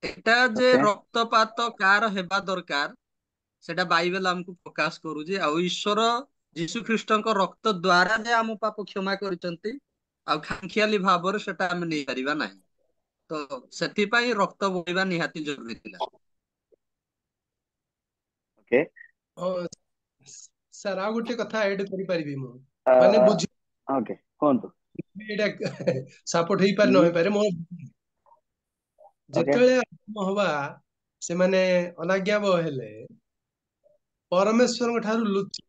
ଏଟା ଯେ ଓକେ ରକ୍ତପାତ କାର ହେବା ଦରକାର, ସେଟା ବାଇବେଲ ଆମକୁ ପ୍ରକାଶ କରୁଛି। ଆଉ ଈଶ୍ୱର ଯୀଶୁ ଖ୍ରୀଷ୍ଟଙ୍କ ରକ୍ତ ଦ୍ଵାରା ଯେ ଆମ ପାପ କ୍ଷମା କରିଛନ୍ତି, ଆଉ ଖାମଖିଆଲି ଭାବରେ ସେଟା ଆମେ ନେଇପାରିବା ନାହିଁ। ତ ସେଥିପାଇଁ ରକ୍ତ ବୋହିବା ନିହାତି ଜରୁରୀ ଥିଲା। ଓକେ ସାର୍ ଆଉ ଗୋଟେ କଥା ଏଡ୍ କରିପାରିବି ମୁଁ, ମାନେ ଓକେ କୁହନ୍ତୁ। ଏଇଟା ସାପୋର୍ଟ ହେଇପାରେ ନ ହେଇପାରେ, ମୋ ଓକେ ଯେତେବେଳେ ଆରମ୍ଭ ହବା ସେମାନେ ଅନାଜ୍ଞାବହ ହେଲେ, ପରମେଶ୍ୱରଙ୍କ ଠାରୁ ଲୁଚି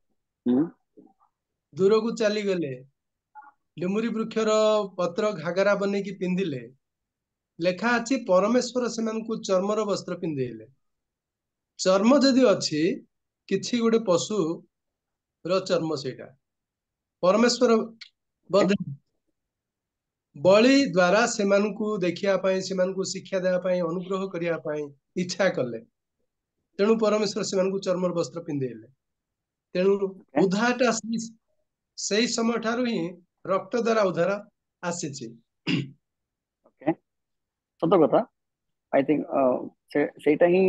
ଦୂରକୁ ଚାଲିଗଲେ, ଲେମୁରୀ ବୃକ୍ଷର ପତ୍ର ଘାଗରା ବନେଇକି ପିନ୍ଧିଲେ ଲେଖା ଅଛି ପରମେଶ୍ୱର ସେମାନଙ୍କୁ ଚର୍ମର ବସ୍ତ୍ର ପିନ୍ଧେଇଲେ। ଚର୍ମ ଯଦି ଅଛି କିଛି ଗୋଟେ ପଶୁ ର ଚର୍ମ ସେଇଟା ପରମେଶ୍ୱର ବୋଧେ ବଳି ଦ୍ଵାରା ସେମାନଙ୍କୁ ଦେଖିବା ପାଇଁ ସେମାନଙ୍କୁ ଶିକ୍ଷା ଦେବା ପାଇଁ ଅନୁଗ୍ରହ କରିବା ପାଇଁ ଇଚ୍ଛା କଲେ। ତେଣୁ ପରମେଶ୍ୱର ସେମାନଙ୍କୁ ଚର୍ମର ବସ୍ତ୍ର ପିନ୍ଧେଇଲେ। ତେଣୁ ଉଦ୍ଧାରଟା ସେଇ ସମୟ ଠାରୁ ହିଁ ରକ୍ତ ଦ୍ଵାରା ଉଦ୍ଧାର ଆସିଛି। ଓକେ ସତ କଥା ଆଇ ଥିଙ୍କ ସେଇଟା ହିଁ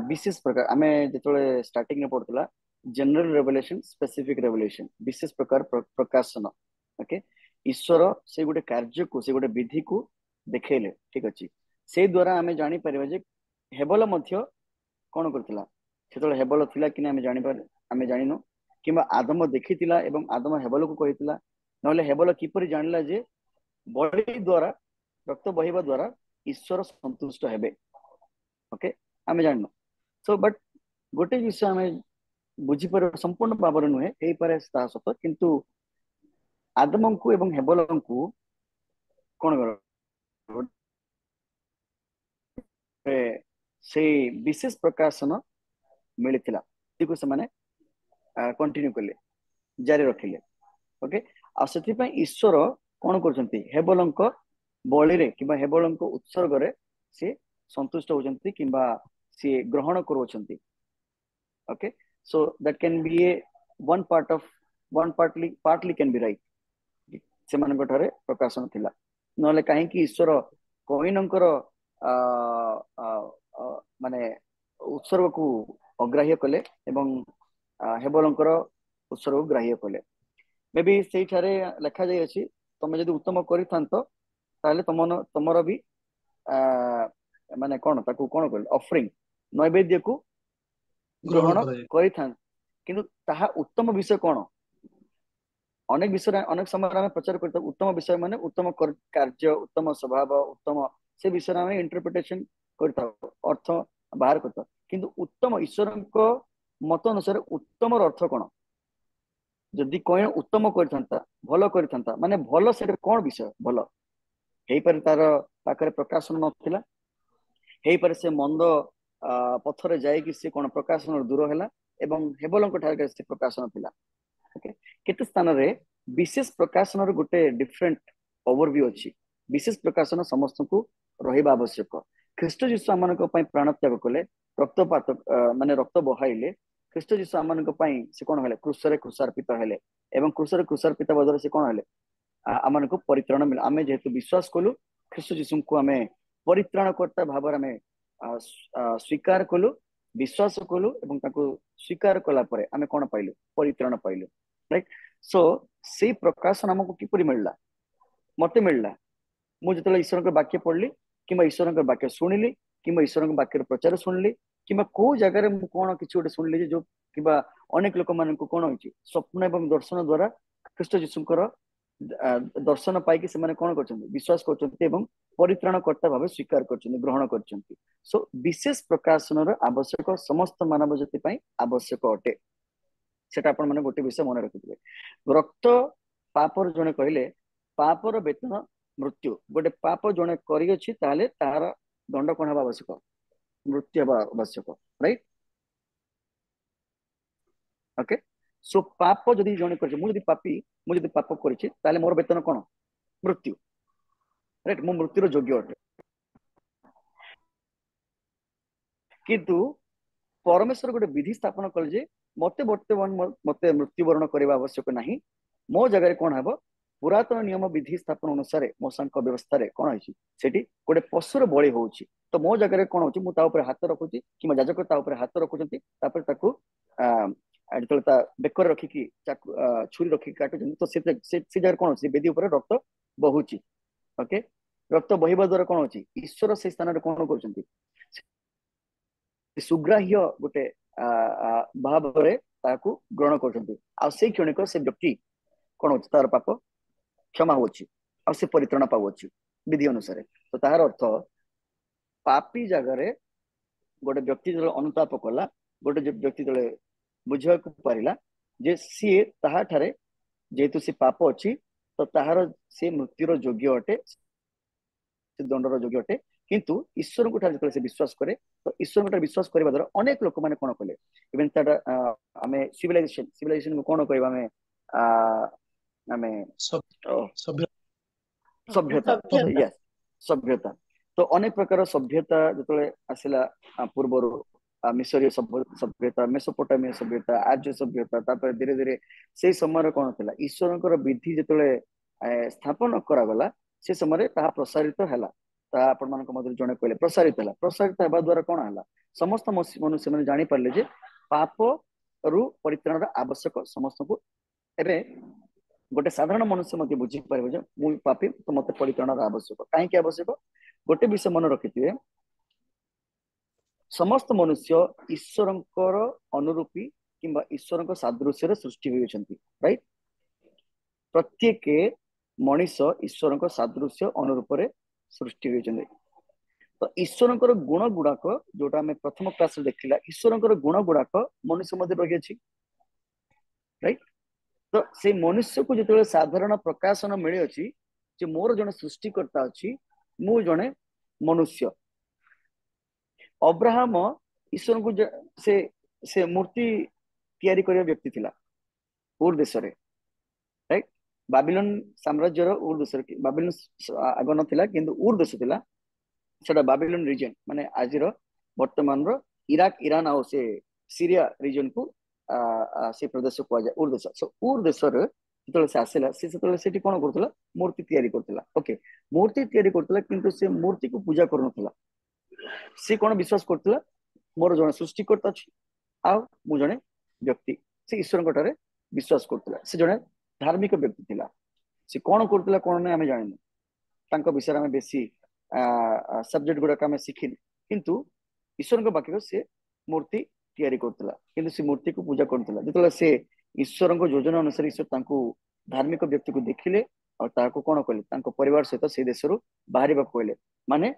ବିଶେଷ ପ୍ରକାର ଆମେ ଯେତେବେଳେ ଷ୍ଟାର୍ଟିଂ ରେ ପଢୁଥିଲା ଜେନେରାଲ ରେଭେଲେସନ ସ୍ପେସିଫିକ ରେଭେଲେସନ ବିଶେଷ ପ୍ରକାର ପ୍ରକାଶନ ଓକେ ଈଶ୍ୱର ସେ ଗୋଟେ କାର୍ଯ୍ୟକୁ ସେ ଗୋଟେ ବିଧିକୁ ଦେଖେଇଲେ ଠିକ ଅଛି ସେଇ ଦ୍ଵାରା ଆମେ ଜାଣିପାରିବା ଯେ ହେବଲ ମଧ୍ୟ କଣ କରିଥିଲା ସେତେବେଳେ ହେବଲ ଥିଲା କି ନା ଆମେ ଜାଣିନୁ କିମ୍ବା ଆଦମ ଦେଖିଥିଲା ଏବଂ ଆଦମ ହେବଲକୁ କହିଥିଲା ନହେଲେ ହେବଲ କିପରି ଜାଣିଲା ଯେ ବଳି ଦ୍ଵାରା ରକ୍ତ ବହିବା ଦ୍ଵାରା ଈଶ୍ୱର ସନ୍ତୁଷ୍ଟ ହେବେ ଓକେ ଆମେ ଜାଣିନୁ ସୋ ବଟ୍ ଗୋଟେ ଜିନିଷ ଆମେ ବୁଝିପାରିବା ସମ୍ପୂର୍ଣ୍ଣ ଭାବରେ ନୁହେଁ ହେଇପାରେ ତାହା ସତ କିନ୍ତୁ ଆଦମଙ୍କୁ ଏବଂ ହେବଲଙ୍କୁ କଣ ସେଇ ବିଶେଷ ପ୍ରକାଶନ ମିଳିଥିଲା ସେମାନେ କଣ୍ଟିନ୍ୟୁ କଲେ ଜାରି ରଖିଲେ ଓକେ ଆଉ ସେଥିପାଇଁ ଈଶ୍ୱର କଣ କରୁଛନ୍ତି ହେବଲଙ୍କ ବଳିରେ କିମ୍ବା ହେବଳଙ୍କ ଉତ୍ସର୍ଗରେ ସେ ସନ୍ତୁଷ୍ଟ ହଉଛନ୍ତି କିମ୍ବା ସିଏ ଗ୍ରହଣ କରୁଛନ୍ତି okay so that can be A partly can be right ସେମାନଙ୍କ ଠାରେ ପ୍ରକାଶନ ଥିଲା ନହେଲେ କାହିଁକି ଈଶ୍ୱର କଇନଙ୍କର ମାନେ ଉତ୍ସର୍ଗକୁ ଅଗ୍ରାହ୍ୟ କଲେ ଏବଂ ହେବଲଙ୍କର ଉତ୍ସର୍ଗକୁ ଗ୍ରାହ୍ୟ କଲେ ମେ ବି ସେଇଠାରେ ଲେଖା ଯାଇଅଛି ତମେ ଯଦି ଉତ୍ତମ କରିଥାନ୍ତ ତାହେଲେ ତମର ବି ମାନେ କଣ ତାକୁ କଣ କହିଲେ ଅଫରିଂ ନୈବେଦ୍ୟକୁ ଗ୍ରହଣ କରିଥାନ୍ତି କିନ୍ତୁ ତାହା ଉତ୍ତମ ବିଷୟ କଣ ଅନେକ ବିଷୟରେ ଅନେକ ସମୟରେ ଆମେ ପ୍ରଚାର କରିଥାଉ ଉତ୍ତମ ବିଷୟ ମାନେ ଉତ୍ତମ କାର୍ଯ୍ୟ ଉତ୍ତମ ସ୍ୱଭାବ ଉତ୍ତମ ସେ ବିଷୟରେ ଆମେ ଇଣ୍ଟରପ୍ରିଟେସନ କରିଥାଉ ଅର୍ଥ ବାହାର କରିଥାଉ କିନ୍ତୁ ଉତ୍ତମ ଈଶ୍ୱରଙ୍କ ମତ ଅନୁସାରେ ଉତ୍ତମର ଅର୍ଥ କଣ ଯଦି କଣ ଉତ୍ତମ କରିଥାନ୍ତା ଭଲ କରିଥାନ୍ତା ମାନେ ଭଲ ସେଟା କଣ ବିଷୟ ଭଲ ହେଇପାରେ ତାର ପାଖରେ ପ୍ରକାଶନ ନଥିଲା ହେଇପାରେ ସେ ମନ୍ଦ ପଥରେ ଯାଇକି ସେ କଣ ପ୍ରକାଶନ ଦୂର ହେଲା ଏବଂ ହେବଲଙ୍କ ଠାରେ ସେ ପ୍ରକାଶନ ଥିଲା କେତେ ସ୍ଥାନରେ ବିଶେଷ ପ୍ରକାଶନର ଗୋଟେ ଡିଫରେଣ୍ଟ ଓଭରଭ୍ୟୁ ଅଛି ବିଶେଷ ପ୍ରକାଶନ ସମସ୍ତଙ୍କୁ ରହିବା ଆବଶ୍ୟକ ଖ୍ରୀଷ୍ଟ ଯୀଶୁ ଆମମାନଙ୍କ ପାଇଁ ପ୍ରାଣ ତ୍ୟାଗ କଲେ ରକ୍ତପାତ ମାନେ ରକ୍ତ ବହାଇଲେ ଖ୍ରୀଷ୍ଟ ଯୀଶୁ ଆମମାନଙ୍କ ପାଇଁ ସେ କଣ ହେଲେ କ୍ରୁଶରେ କ୍ରୁଶାର୍ପିତ ହେଲେ ଏବଂ କ୍ରୁଶରେ କ୍ରୁଶାର୍ପିତ ବଦଳରେ ସେ କଣ ହେଲେ ଆମମାନଙ୍କୁ ପରିତ୍ରାଣ ମିଳେ ଆମେ ଯେହେତୁ ବିଶ୍ୱାସ କଲୁ ଖ୍ରୀଷ୍ଟ ଯୀଶୁଙ୍କୁ ଆମେ ପରିତ୍ରାଣକର୍ତ୍ତା ଭାବରେ ଆମେ ସ୍ୱୀକାର କଲୁ ବିଶ୍ୱାସ କଲୁ ଏବଂ ତାକୁ ସ୍ୱୀକାର କଲା ପରେ ଆମେ କଣ ପାଇଲୁ ପରିତ୍ରାଣ ପାଇଲୁ ରାଇଟ୍ ସୋ ସେଇ ପ୍ରକାଶନ ଆମକୁ କିପରି ମିଳିଲା ମତେ ମିଳିଲା ମୁଁ ଯେତେବେଳେ ଈଶ୍ୱରଙ୍କ ବାକ୍ୟ ପଢିଲି କିମ୍ବା ଈଶ୍ୱରଙ୍କ ବାକ୍ୟ ଶୁଣିଲି କିମ୍ବା ଈଶ୍ୱରଙ୍କ ବାକ୍ୟର ପ୍ରଚାର ଶୁଣିଲି କିମ୍ବା କୋଉ ଜାଗାରେ ମୁଁ କଣ କିଛି ଗୋଟେ ଶୁଣିଲି ଯେ ଯୋଉ କିମ୍ବା ଅନେକ ଲୋକମାନଙ୍କୁ କଣ ହେଇଛି ସ୍ୱପ୍ନ ଏବଂ ଦର୍ଶନ ଦ୍ଵାରା ଖ୍ରୀଷ୍ଟ ଯୀଶୁଙ୍କର ଦର୍ଶନ ପାଇକି ସେମାନେ କଣ କରୁଛନ୍ତି ବିଶ୍ୱାସ କରୁଛନ୍ତି ଏବଂ ପରିତ୍ରାଣ କର୍ତ୍ତା ଭାବେ ସ୍ୱୀକାର କରୁଛନ୍ତି ଗ୍ରହଣ କରୁଛନ୍ତି ସୋ ବିଶେଷ ପ୍ରକାଶନର ଆବଶ୍ୟକ ସମସ୍ତ ମାନବ ଜାତି ପାଇଁ ଆବଶ୍ୟକ ଅଟେ ସେଟା ଆପଣ ମାନେ ଗୋଟେ ବିଷୟ ମନେ ରଖିଥିବେ ରକ୍ତ ପାପର ଜଣେ କହିଲେ ପାପର ବେତନ ମୃତ୍ୟୁ ଗୋଟେ ପାପ ଜଣେ କରିଅଛି ତାହେଲେ ତାହାର ଦଣ୍ଡ କଣ ହେବା ଆବଶ୍ୟକ ମୃତ୍ୟୁ ହେବା ଆବଶ୍ୟକ ରାଇଟ୍ ଓକେ ସୋ ପାପ ଯଦି ଜଣେ କରିଛି ମୁଁ ଯଦି ପାପ କରିଛି ତାହେଲେ ମୋର ବେତନ କଣ ମୃତ୍ୟୁ ରାଇଟ୍ ମୁଁ ମୃତ୍ୟୁର ଯୋଗ୍ୟ ଅଟେ କିନ୍ତୁ ପରମେଶ୍ୱର ଗୋଟେ ବିଧି ସ୍ଥାପନ କଲେ ଯେ ମତେ ବର୍ତ୍ତମାନ ମତେ ମୃତ୍ୟୁବରଣ କରିବା ଆବଶ୍ୟକ ନାହିଁ ମୋ ଜାଗାରେ କଣ ହେବ ପୁରାତନ ନିୟମ ବିଧି ସ୍ଥାପନ ଅନୁସାରେ ମୋସାଙ୍କ ବ୍ୟବସ୍ଥାରେ କଣ ହେଇଛି ସେଠି ଗୋଟେ ପଶୁର ବଳି ହଉଛି ତ ମୋ ଜାଗାରେ କଣ ହଉଛି ମୁଁ ତା ଉପରେ ହାତ ରଖୁଛି କିମ୍ବା ଯାଜକ ତା ଉପରେ ହାତ ରଖୁଛନ୍ତି ତାପରେ ତାକୁ ଯେତେବେଳେ ତା ବେକରେ ରଖିକି ଛୁରୀ ରଖିକି କାଟୁଛନ୍ତି ତ ସେ ଜାଗାରେ କଣ ହଉଛି ବେଦୀ ଉପରେ ରକ୍ତ ବହୁଛି ଓକେ ରକ୍ତ ବହିବା ଦ୍ଵାରା କଣ ହଉଛି ଈଶ୍ୱର ସେଇ ସ୍ଥାନରେ କଣ କରୁଛନ୍ତି ସୁଗ୍ରାହ୍ୟ ଗୋଟେ ଭାବରେ ତାକୁ ଗ୍ରହଣ କରୁଛନ୍ତି ଆଉ ସେଇ କ୍ଷଣିକ ସେ ବ୍ୟକ୍ତି କଣ ହଉଛି ତାର ପାପ କ୍ଷମା ହଉଛି ଆଉ ସେ ପରିତ୍ରାଣ ପାଉଅଛି ବିଧି ଅନୁସାରେ ତ ତାହାର ଅର୍ଥ ପାପୀ ଜାଗାରେ ଗୋଟେ ବ୍ୟକ୍ତି ଯେତେବେଳେ ଅନୁତାପ କଲା ଗୋଟେ ବ୍ୟକ୍ତି ଯେତେବେଳେ ବୁଝିବାକୁ ପାରିଲା ଯେ ସିଏ ତାହା ଠାରେ ଯେହେତୁ ସେ ପାପ ଅଛି तो ताहार से मृत्युर योग्य अटे, से दंडर योग्य अटे, किंतु ईश्वर को ठारे से विश्वास करे तो ईश्वर को विश्वास करबा द्वारा अनेक लोक माने कोन कले इवन ताटा आमे सिविलाइजेशन को कोन कहबा में आमे सभ्य सभ्यता सभ्यता यस सभ्यता तो अनेक प्रकार सभ्यता जतले आसिला पूर्वरु मिसरीय सभ्यता मेसोपोटामिया सभ्यता आर्य सभ्यता तापर धीरे धीरे से समय कौन था ईश्वर विधि जिते स्थापन करागला से समय ताहा प्रसारित है आपण मान मध्य जड़े कहले प्रसारित है प्रसारित होगा द्वारा कौन है समस्त मनुष्य मैंने जापारे जे पाप रु परित्राण आवश्यक समस्त को एवं गोटे साधारण मनुष्य मत बुझी पारे जे मु पापी तो मत परित्राण आवश्यक कहीं आवश्यक गोटे विषय मन रखिथे समस्त मनुष्य ईश्वर अनुरूपी किंबा ईश्वर सादृश्य सृष्टि होती राइट प्रत्येक मनीष ईश्वर सादृश्य अनुरूप सृष्टि होती तो ईश्वर गुण गुड़ाक जोटा आम प्रथम क्लास देखला ईश्वर गुण गुड़ाक मनुष्य मध्य रही राइट तो से मनुष्य को जो साधारण प्रकाशन मिली अच्छी जे मोर जड़े सृष्टिकर्ता अच्छी मु जड़े मनुष्य अब्राहम ईश्वर को से मूर्ति तैयारी करने व्यक्ति थिला उर देश रे राइट बाबिलोन साम्राज्यर उर देश बाबिलोन आग नथिला किंतु उर देश थिला सेटा बाबिलोन रीजन माने आजिर वर्तमान रो इराक ईरान आ से सीरिया रीजन को से प्रदेश को जाए उर देश सो उर देश रे जतले से आसेला से सेठी कोन करथला मूर्ति तैयारी करथला ओके मूर्ति तैयारी करथला किंतु से मूर्ति को पूजा करनथला से कौन विश्वास करथला मोर जने सृष्टिकर्ता अछि आ मु जने व्यक्ति से ईश्वर ठारे विश्वास करथला से जने धार्मिक व्यक्ति थिला से कौन करथला कौन नै हमें जानिनु तांको विषय में बेसी सब्जेक्ट गुडा का शिखिन किंतु ईश्वर को बाकी से मूर्ति तैयारी करथला किंतु से मूर्ति को पूजा करथला जतले से ईश्वर को योजना अनुसार ईश्वर तांको धार्मिक व्यक्ति को देखिले और ताको कोन कहले तांको परिवार सहित से देश रु बाहरिबा कहले माने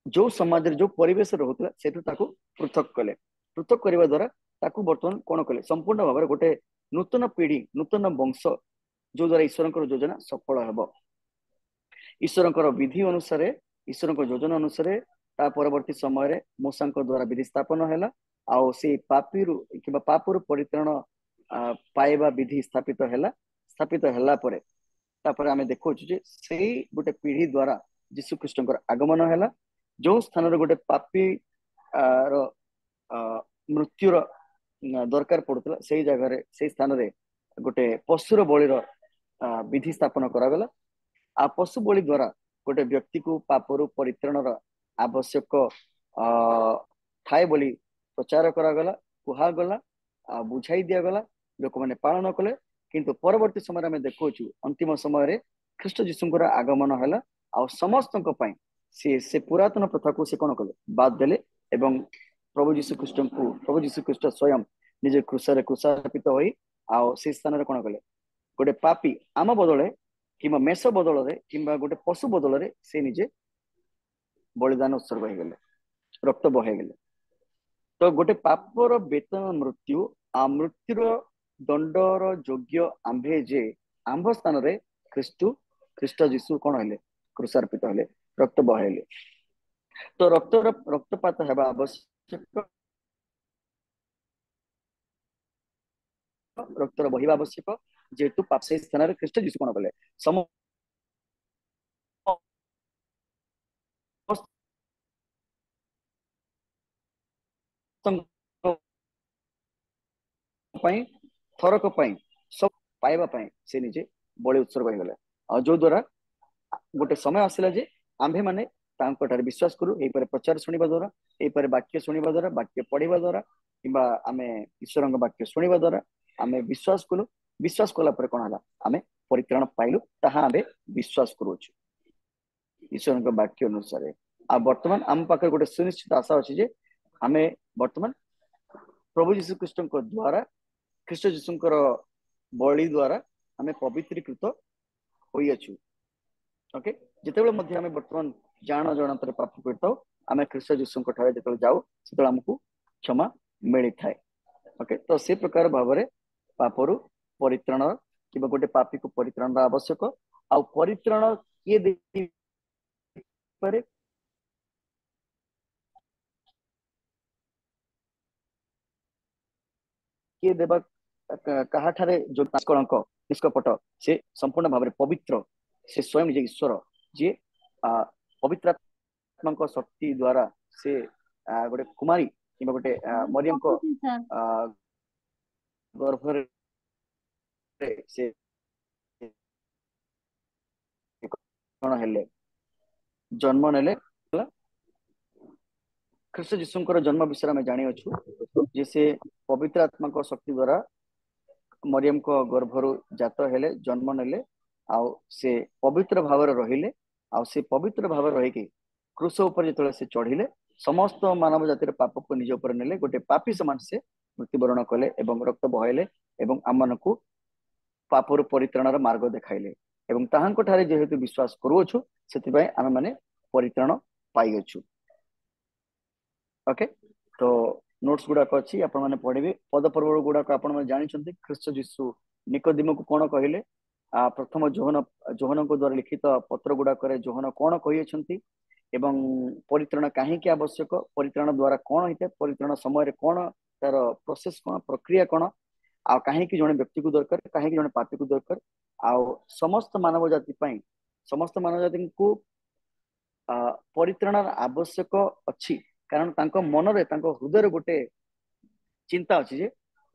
जो समाज जो परिवेश रोला से पृथक कले पृथक करने द्वारा ताकू बर्तमान कौन कले संपूर्ण भाव में गोटे नूतन पीढ़ी नूतन वंश जो द्वारा ईश्वर योजना सफल हम ईश्वर विधि अनुसार ईश्वर योजना अनुसार परवर्ती समय मूसा द्वारा विधि स्थापन है आउ से पापी कि पापरू परित्राण पाइबा विधि स्थापित है आम देखु से गोटे पीढ़ी द्वारा जीशु ख्रीष्ट आगमन है जो स्थान गोटे पापी मृत्युर दरकार पड़ता से जगह से स्थान रे गोटे पशुर बलिर विधि स्थापन करागला आ पशु बलि द्वारा गोटे व्यक्ति को पापरू परित्राण आवश्यक थाए बोली प्रचार करागला कुहागला बुझाई दिगला लोक मैंने पालन कले किंतु परवर्ती समय आम देखु अंतिम समय ख्रीष्ट जीशुଙ୍କର आगमन है आ समस्त से पुरातन प्रथा को से कौन कले बाद देले एवं प्रभु जीशु ख्रीष्ट स्वयं निजे क्रूसरे क्रूसार्पित होई आ से स्थान रे कौन कले गोटे पापी आम बदले किंबा मेष बदल रे किंबा गोटे पशु बदल रे से निजे बलिदान उत्सर्ग हो गले रक्त बहे गले तो गोटे पापर वेतन मृत्यु आ मृत्युर दंडर योग्य आंभे जे आंभ स्थान रे ख्रीष्ट जीशु कौन हेले क्रूसार्पित हेले रक्त बहेले तो रक्तपात हेबा आवश्यक रक्तर बहिबा आवश्यक जेतु पाप से स्थान रे ख्रीष्ट जीशु कौन कले थरक सब पाइबा से निजे बलि उत्सर्ग हो गले जो द्वारा गोटे समय आसला जे आंभे माने तांकर विश्वास करू एई पर प्रचार सुनिबा द्वारा एई पर वाक्य सुनिबा द्वारा वाक्य पढ़िबा द्वारा किंबा आमे ईश्वरक वाक्य सुनिबा द्वारा आमे विश्वास कलु विश्वास कला पर कोन हला आमे परित्राण पाइलु ताहा आमे विश्वास करू ईश्वरक वाक्य अनुसार आ वर्तमान आम पाखे गोटे सुनिश्चित आशा अछि जे आमे वर्तमान प्रभु यीशु ख्रीष्टक द्वारा ख्रीष्ट जीशुଙ୍କର बलि द्वारा आमे पवित्रीकृत होई अछु ओके जितेबेले मध्य आमे वर्तमान जान जणतर पाप करताओ आमे ख्रीष्ट जीशुଙ୍କ ठारे जेतेबेले जाऊ सेतेबेले हमकु क्षमा मिली थाए ओके तो से प्रकार भाव में पापरू परित्राण कि गोटे पापी को परित्राण आवश्यक ଆଉ ପରିତ୍ରାଣ କିଏ ଦେଇପାରେ? କିଏ ଦେବା କାହାଠାରେ ଯୋଉ କଳଙ୍କ ନିଷ୍କପଟ ସେ ସମ୍ପୂର୍ଣ୍ଣ ଭାବରେ ପବିତ୍ର, ସେ ସ୍ୱୟଂ ନିଜେ ଈଶ୍ୱର ଯିଏ ପବିତ୍ର ଆତ୍ମାଙ୍କ ଶକ୍ତି ଦ୍ଵାରା ସେ ଗୋଟେ କୁମାରୀ କିମ୍ବା ଗୋଟେ ମରିୟମଙ୍କ ଗର୍ଭରେ ସେ କଣ ହେଲେ, ଜନ୍ମ ନେଲେ। ଖ୍ରୀଷ୍ଟ ଯୀଶୁଙ୍କର ଜନ୍ମ ବିଷୟରେ ଆମେ ଜାଣିଅଛୁ ଯେ ସେ ପବିତ୍ର ଆତ୍ମାଙ୍କ ଶକ୍ତି ଦ୍ଵାରା ମରିୟମଙ୍କ ଗର୍ଭରୁ ଜାତ ହେଲେ, ଜନ୍ମ ନେଲେ, ଆଉ ସେ ପବିତ୍ର ଭାବରେ ରହିଲେ। ଆଉ ସେ ପବିତ୍ର ଭାବରେ ରହିକି କ୍ରୁଶ ଉପରେ ଯେତେବେଳେ ସେ ଚଢିଲେ, ସମସ୍ତ ମାନବ ଜାତିର ପାପକୁ ନିଜ ଉପରେ ନେଲେ, ଗୋଟେ ପାପୀ ସମାନ ସେ ମୃତ୍ୟୁବରଣ କଲେ ଏବଂ ରକ୍ତ ବହାଇଲେ ଏବଂ ଆମମାନଙ୍କୁ ପାପରୁ ପରିତ୍ରାଣର ମାର୍ଗ ଦେଖାଇଲେ। ଏବଂ ତାହାଙ୍କ ଠାରେ ଯେହେତୁ ବିଶ୍ୱାସ କରୁଅଛୁ ସେଥିପାଇଁ ଆମେ ମାନେ ପରିତ୍ରାଣ ପାଇଅଛୁ। ଓକେ, ତ ନୋଟ୍ସ ଗୁଡାକ ଅଛି, ଆପଣ ମାନେ ପଢିବେ। ପଦ ପର୍ବ ଗୁଡାକ ଆପଣ ମାନେ ଜାଣିଛନ୍ତି। ଖ୍ରୀଷ୍ଟ ଯୀଶୁ ନିକୋଦିମକୁ କଣ କହିଲେ? ପ୍ରଥମ ଯୋହନଙ୍କ ଦ୍ୱାରା ଲିଖିତ ପତ୍ର ଗୁଡାକରେ ଯୋହନ କଣ କହିଅଛନ୍ତି ଏବଂ ପରିତ୍ରାଣ କାହିଁକି ଆବଶ୍ୟକ, ପରିତ୍ରାଣ ଦ୍ଵାରା କଣ ହେଇଥାଏ, ପରିତ୍ରାଣ ସମୟରେ କଣ ତାର ପ୍ରୋସେସ, କଣ ପ୍ରକ୍ରିୟା, କଣ ଆଉ କାହିଁକି ଜଣେ ବ୍ୟକ୍ତିକୁ ଦରକାର, କାହିଁକି ଜଣେ ପାପୀକୁ ଦରକାର, ଆଉ ସମସ୍ତ ମାନବ ଜାତି ପାଇଁ, ସମସ୍ତ ମାନବ ଜାତିଙ୍କୁ ପରିତ୍ରାଣର ଆବଶ୍ୟକ ଅଛି। କାରଣ ତାଙ୍କ ମନରେ, ତାଙ୍କ ହୃଦୟରେ ଗୋଟେ ଚିନ୍ତା ଅଛି ଯେ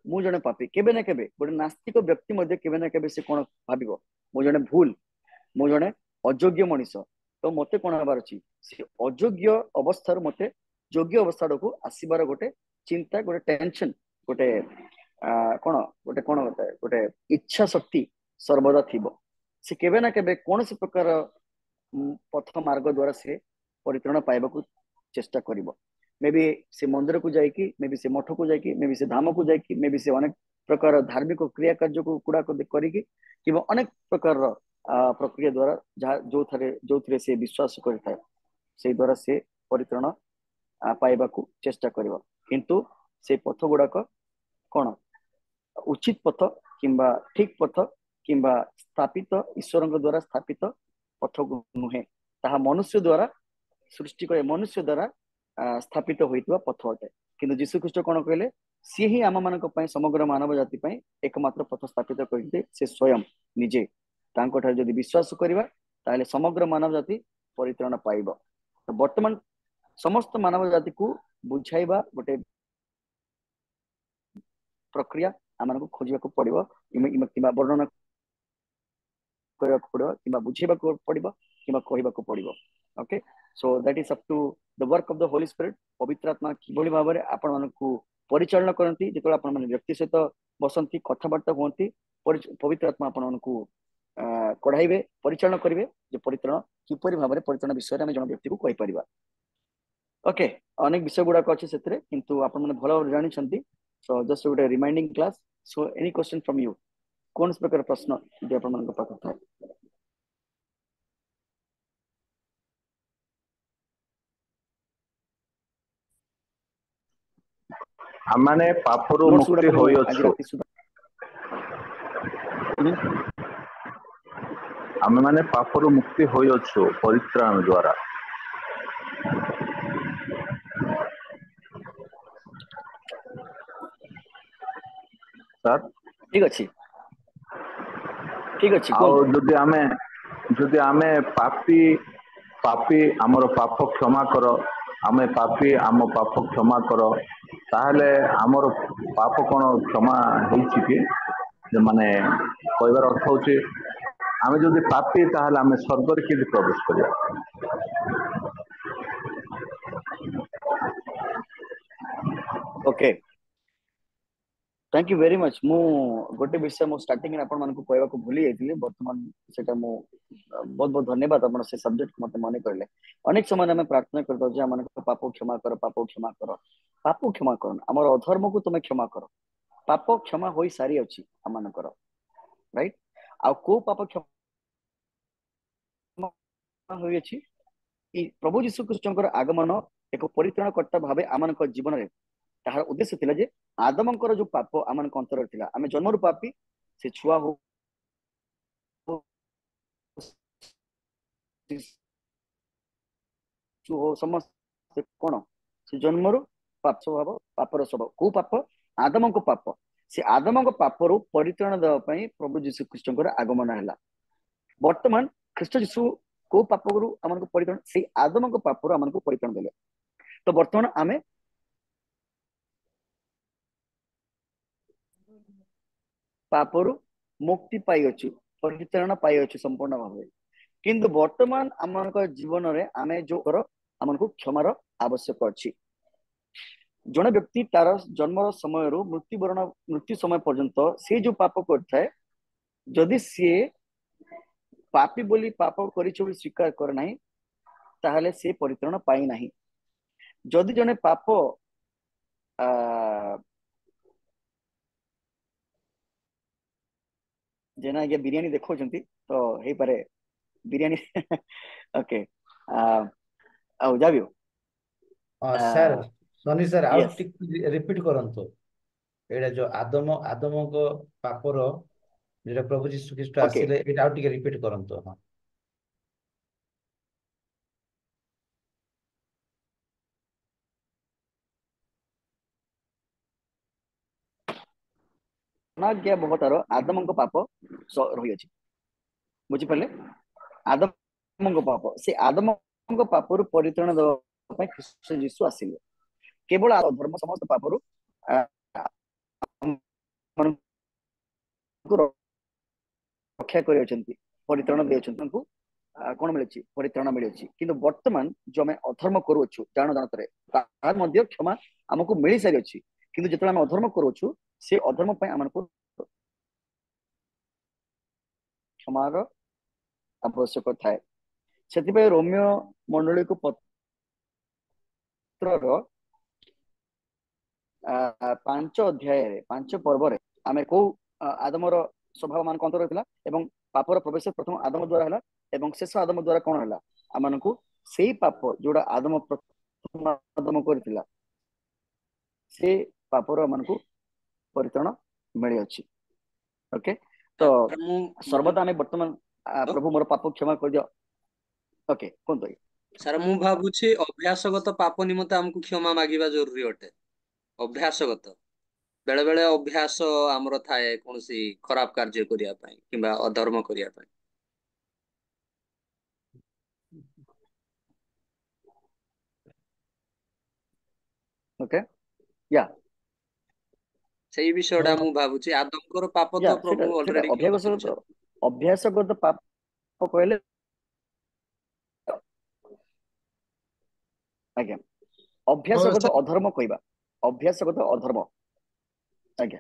ମୁଁ ଜଣେ ପାପୀ। କେବେ ନା କେବେ ଗୋଟେ ନାସ୍ତିକ ବ୍ୟକ୍ତି ମଧ୍ୟ କେବେ ନା କେବେ ସେ କଣ ଭାବିବ, ମୁଁ ଜଣେ ଭୁଲ, ମୁଁ ଜଣେ ଅଯୋଗ୍ୟ ମଣିଷ, ତ ମତେ କଣ ହବାର ଅଛି। ସେ ଅଯୋଗ୍ୟ ଅବସ୍ଥାରୁ ମତେ ଯୋଗ୍ୟ ଅବସ୍ଥାକୁ ଆସିବାର ଗୋଟେ ଚିନ୍ତା, ଗୋଟେ ଟେନସନ, ଗୋଟେ କଣ ଗୋଟେ ଇଚ୍ଛା ଶକ୍ତି ସର୍ବଦା ଥିବ। ସେ କେବେ ନା କେବେ କୌଣସି ପ୍ରକାର ପଥ ମାର୍ଗ ଦ୍ଵାରା ସେ ପରିତ୍ରାଣ ପାଇବାକୁ ଚେଷ୍ଟା କରିବ। ମେ ବି ସେ ମନ୍ଦିରକୁ ଯାଇକି, ମେ ବି ସେ ମଠକୁ ଯାଇକି, ମେ ବି ସେ ଧାମକୁ ଯାଇକି, ମେ ବି ସେ ଅନେକ ପ୍ରକାର ଧାର୍ମିକ କ୍ରିୟା କାର୍ଯ୍ୟକୁ ଗୁଡାକ କରିକି, କିମ୍ବା ଅନେକ ପ୍ରକାରର ପ୍ରକ୍ରିୟା ଦ୍ଵାରା ଯାହା ଯୋଉଥିରେ ସେ ବିଶ୍ୱାସ କରିଥାଏ, ସେଇ ଦ୍ଵାରା ସେ ପରିତ୍ରାଣ ପାଇବାକୁ ଚେଷ୍ଟା କରିବ। କିନ୍ତୁ ସେ ପଥ ଗୁଡାକ କଣ ଉଚିତ ପଥ କିମ୍ବା ଠିକ ପଥ କିମ୍ବା ସ୍ଥାପିତ ଈଶ୍ୱରଙ୍କ ଦ୍ଵାରା ସ୍ଥାପିତ ପଥକୁ ନୁହେଁ, ତାହା ମନୁଷ୍ୟ ଦ୍ଵାରା ସୃଷ୍ଟି କରି, ମନୁଷ୍ୟ ଦ୍ଵାରା ସ୍ଥାପିତ ହୋଇଥିବା ପଥ ଅଟେ। କିନ୍ତୁ ଯୀଶୁ ଖ୍ରୀଷ୍ଟ କଣ କହିଲେ? ସିଏ ହିଁ ଆମ ମାନଙ୍କ ପାଇଁ, ସମଗ୍ର ମାନବ ଜାତି ପାଇଁ ଏକମାତ୍ର ପଥ ସ୍ଥାପିତ କରିଥିଲେ। ସେ ସ୍ୱୟଂ ନିଜେ, ତାଙ୍କ ଠାରେ ଯଦି ବିଶ୍ୱାସ କରିବା ତାହେଲେ ସମଗ୍ର ମାନବ ଜାତି ପରିତ୍ରାଣ ପାଇବ। ବର୍ତ୍ତମାନ ସମସ୍ତ ମାନବ ଜାତିକୁ ବୁଝାଇବା ଗୋଟେ ପ୍ରକ୍ରିୟା ଆମମାନଙ୍କୁ ଖୋଜିବାକୁ ପଡିବ, କିମ୍ବା ବର୍ଣ୍ଣନା କରିବାକୁ ପଡିବ, କିମ୍ବା ବୁଝେଇବାକୁ ପଡିବ, କିମ୍ବା କହିବାକୁ ପଡିବ। Okay, so that is up to the work of the Holi spirit. ପବିତ୍ର ଆତ୍ମା କିଭଳି ଭାବରେ ଆପଣ ମାନଙ୍କୁ ପରିଚାଳନା କରନ୍ତି, ଯେତେବେଳେ ଆପଣ ମାନେ ବ୍ୟକ୍ତି ସହିତ ବସନ୍ତି, କଥାବାର୍ତ୍ତା ହୁଅନ୍ତି, ପବିତ୍ର ଆତ୍ମା ଆପଣ ମାନଙ୍କୁ କଢାଇବେ, ପରିଚାଳନା କରିବେ ଯେ ପରିତ୍ରାଣ କିପରି ଭାବରେ, ପରିତ୍ରାଣ ବିଷୟରେ ଆମେ ଜଣେ ବ୍ୟକ୍ତିକୁ କହିପାରିବା। ଓକେ, ଅନେକ ବିଷୟ ଗୁଡାକ ଅଛି ସେଥିରେ, କିନ୍ତୁ ଆପଣ ମାନେ ଭଲ ଭାବରେ ଜାଣିଛନ୍ତି। ସୋ ଜଷ୍ଟ ଗୋଟେ reminding class. So any question from you? कौन प्रकार प्रश्न जो अपन मन पाखु थाए? आमाने पापरु नोट्स मुक्ति गुडा होई आज अछु। राति सुधा आमे माने पापरु मुक्ति होई अछु परित्राण द्वारा। सर ठीक अछि, ठीक अछि, आओ कोन जदि आमे पापी आमर पाप क्षमा कर, आमे पापी आम पाप क्षमा कर, ताहले आमर पाप कोन क्षमा हेछि कि? जे माने कहबार अर्थ होछि आमे जदि पापी ताहले आमे स्वर्ग रे केदि प्रवेश करिया? Okay, thank you very much. मु गोटे विषय मो स्टार्टिंग रे अपन मन को कहबा को भूली जाइतिले, वर्तमान सेटा मो बहुत बहुत धन्यवाद अपन से सब्जेक्ट मते माने करले। अनेक समय में प्रार्थना करतो जे हमन को पाप क्षमा कर, पाप क्षमा कर, पाप क्षमा कर, हमर अधर्म को तुमे क्षमा कर। पाप क्षमा होई सारी अछि हमन कर, राइट? आ को पाप क्षमा होई अछि कि प्रभु यीशु ख्रीष्टଙ୍କର आगमन एक परित्राणकर्ता भाबे आमन को जीवन रे ताहार उद्देश्य थिला जे आदमଙ୍କର जो पाप आमन को अंतर थिला, आमे जन्मरु पापी, से छुआ हो शिशु हो समस्त कौन से जन्मरु पाप स्वभाव पापर स्वभाव को पाप आदम को पाप से आदम को पापरु परित्राण देवा पई प्रभु जीशु ख्रीष्टकर आगमन हैला वर्तमान ख्रीष्ट जीशु को पाप गुरु आमन को परित्राण से आदम को पापरु आमन को परित्राण देले तो वर्तमान आमे पापरु मुक्ति पाई अछि परित्राण पाई अछि संपूर्ण भाव किंतु वर्तमान आमन जीवन रे आमे जो कर आमन को क्षमार आवश्यक अछि जड़े व्यक्ति तार जन्म समय मृत्यु समय पर्यंत से जो पाप करता है जदि सी पापी बोली पाप कर स्वीकार करे नहीं ताहले से परित्राण पाई नहीं जदि जने पाप जेना आज्ञा बिरियानी देखो तो हे पारे बिरियानी ओके आ जाबियो सर सनी सर आउ यस रिपीट करंतो एडा जो आदम आदम को पापर जेटा प्रभु यीशु ख्रीष्ट ओके आसिले एटा आउ रिपीट करंतो हां अनाज्ञा बहुत आदम को पाप रही अछि बुझी पले आदम को पाप से आदम को पापरु परित्राण देवा पई ख्रीष्ट यीशु आसिले केवल धर्म समस्त पापरु रक्षा कर परित्राण दे कौन मिले परित्राण मिले किंतु वर्तमान जो आम अधर्म करुचु जान जानत क्षमा आमको मिल सारी अच्छी किंतु जिते आम अधर्म करुचु से अधर्म आमको क्षमार आवश्यक थाए से रोमियो मंडली को पत्र 5 अध्याय 5 पर्व आम को आदमर स्वभाव मान अंतर होता एवं पापर प्रवेश प्रथम आदम द्वारा है एवं शेष आदम द्वारा कौन है आम को से पाप जोड़ा आदम प्रथम आदम करथिला से पापर आम को परित्राण मिली अच्छी ओके तो सर्वदा आम वर्तमान प्रभु मोर पाप क्षमा कर दियो ओके कोन सर मु भाबुछि अभ्यासगत पाप निमते हमकु क्षमा मागिबा जरूरी अटे अभ्यासगत बेले बेले अभ्यास आमर थाए कोनसी खराब कार्य करिया पई किबा अधर्म करिया पई ओके या सेही विषयडा मु भाबुछि आदमकर पाप तो प्रभु ऑलरेडी अभ्यासगत पाप कहले आज्ञा अभ्यासगत अधर्म कहबा अभ्यासगत अधर्म आज्ञा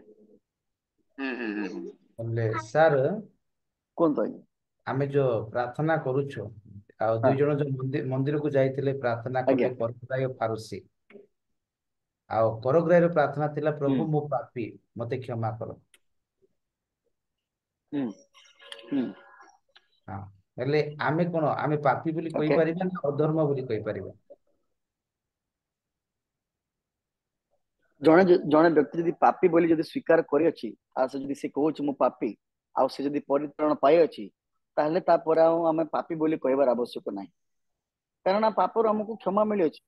बोले सर कोन तो आमे जो प्रार्थना करूछो आ दुई जण जो मंदिर को जाइतिले प्रार्थना करले परग्राय फारुसी आ परग्राय प्रार्थना थिला प्रभु मो पापी मते क्षमा करो हां हेले आमे कोन आमे पापी बोली कहि परिबा ना अधर्म बोली कहि परिबा जने जने व्यक्ति यदि पापी बोली यदि स्वीकार करि अछि आ से यदि से कहूछ मु पापी आ से यदि परित्राण पाई अछि ताहले ता पर आमे पापी बोली कहबार आवश्यक नाही कारण पापर हमको क्षमा मिले अछि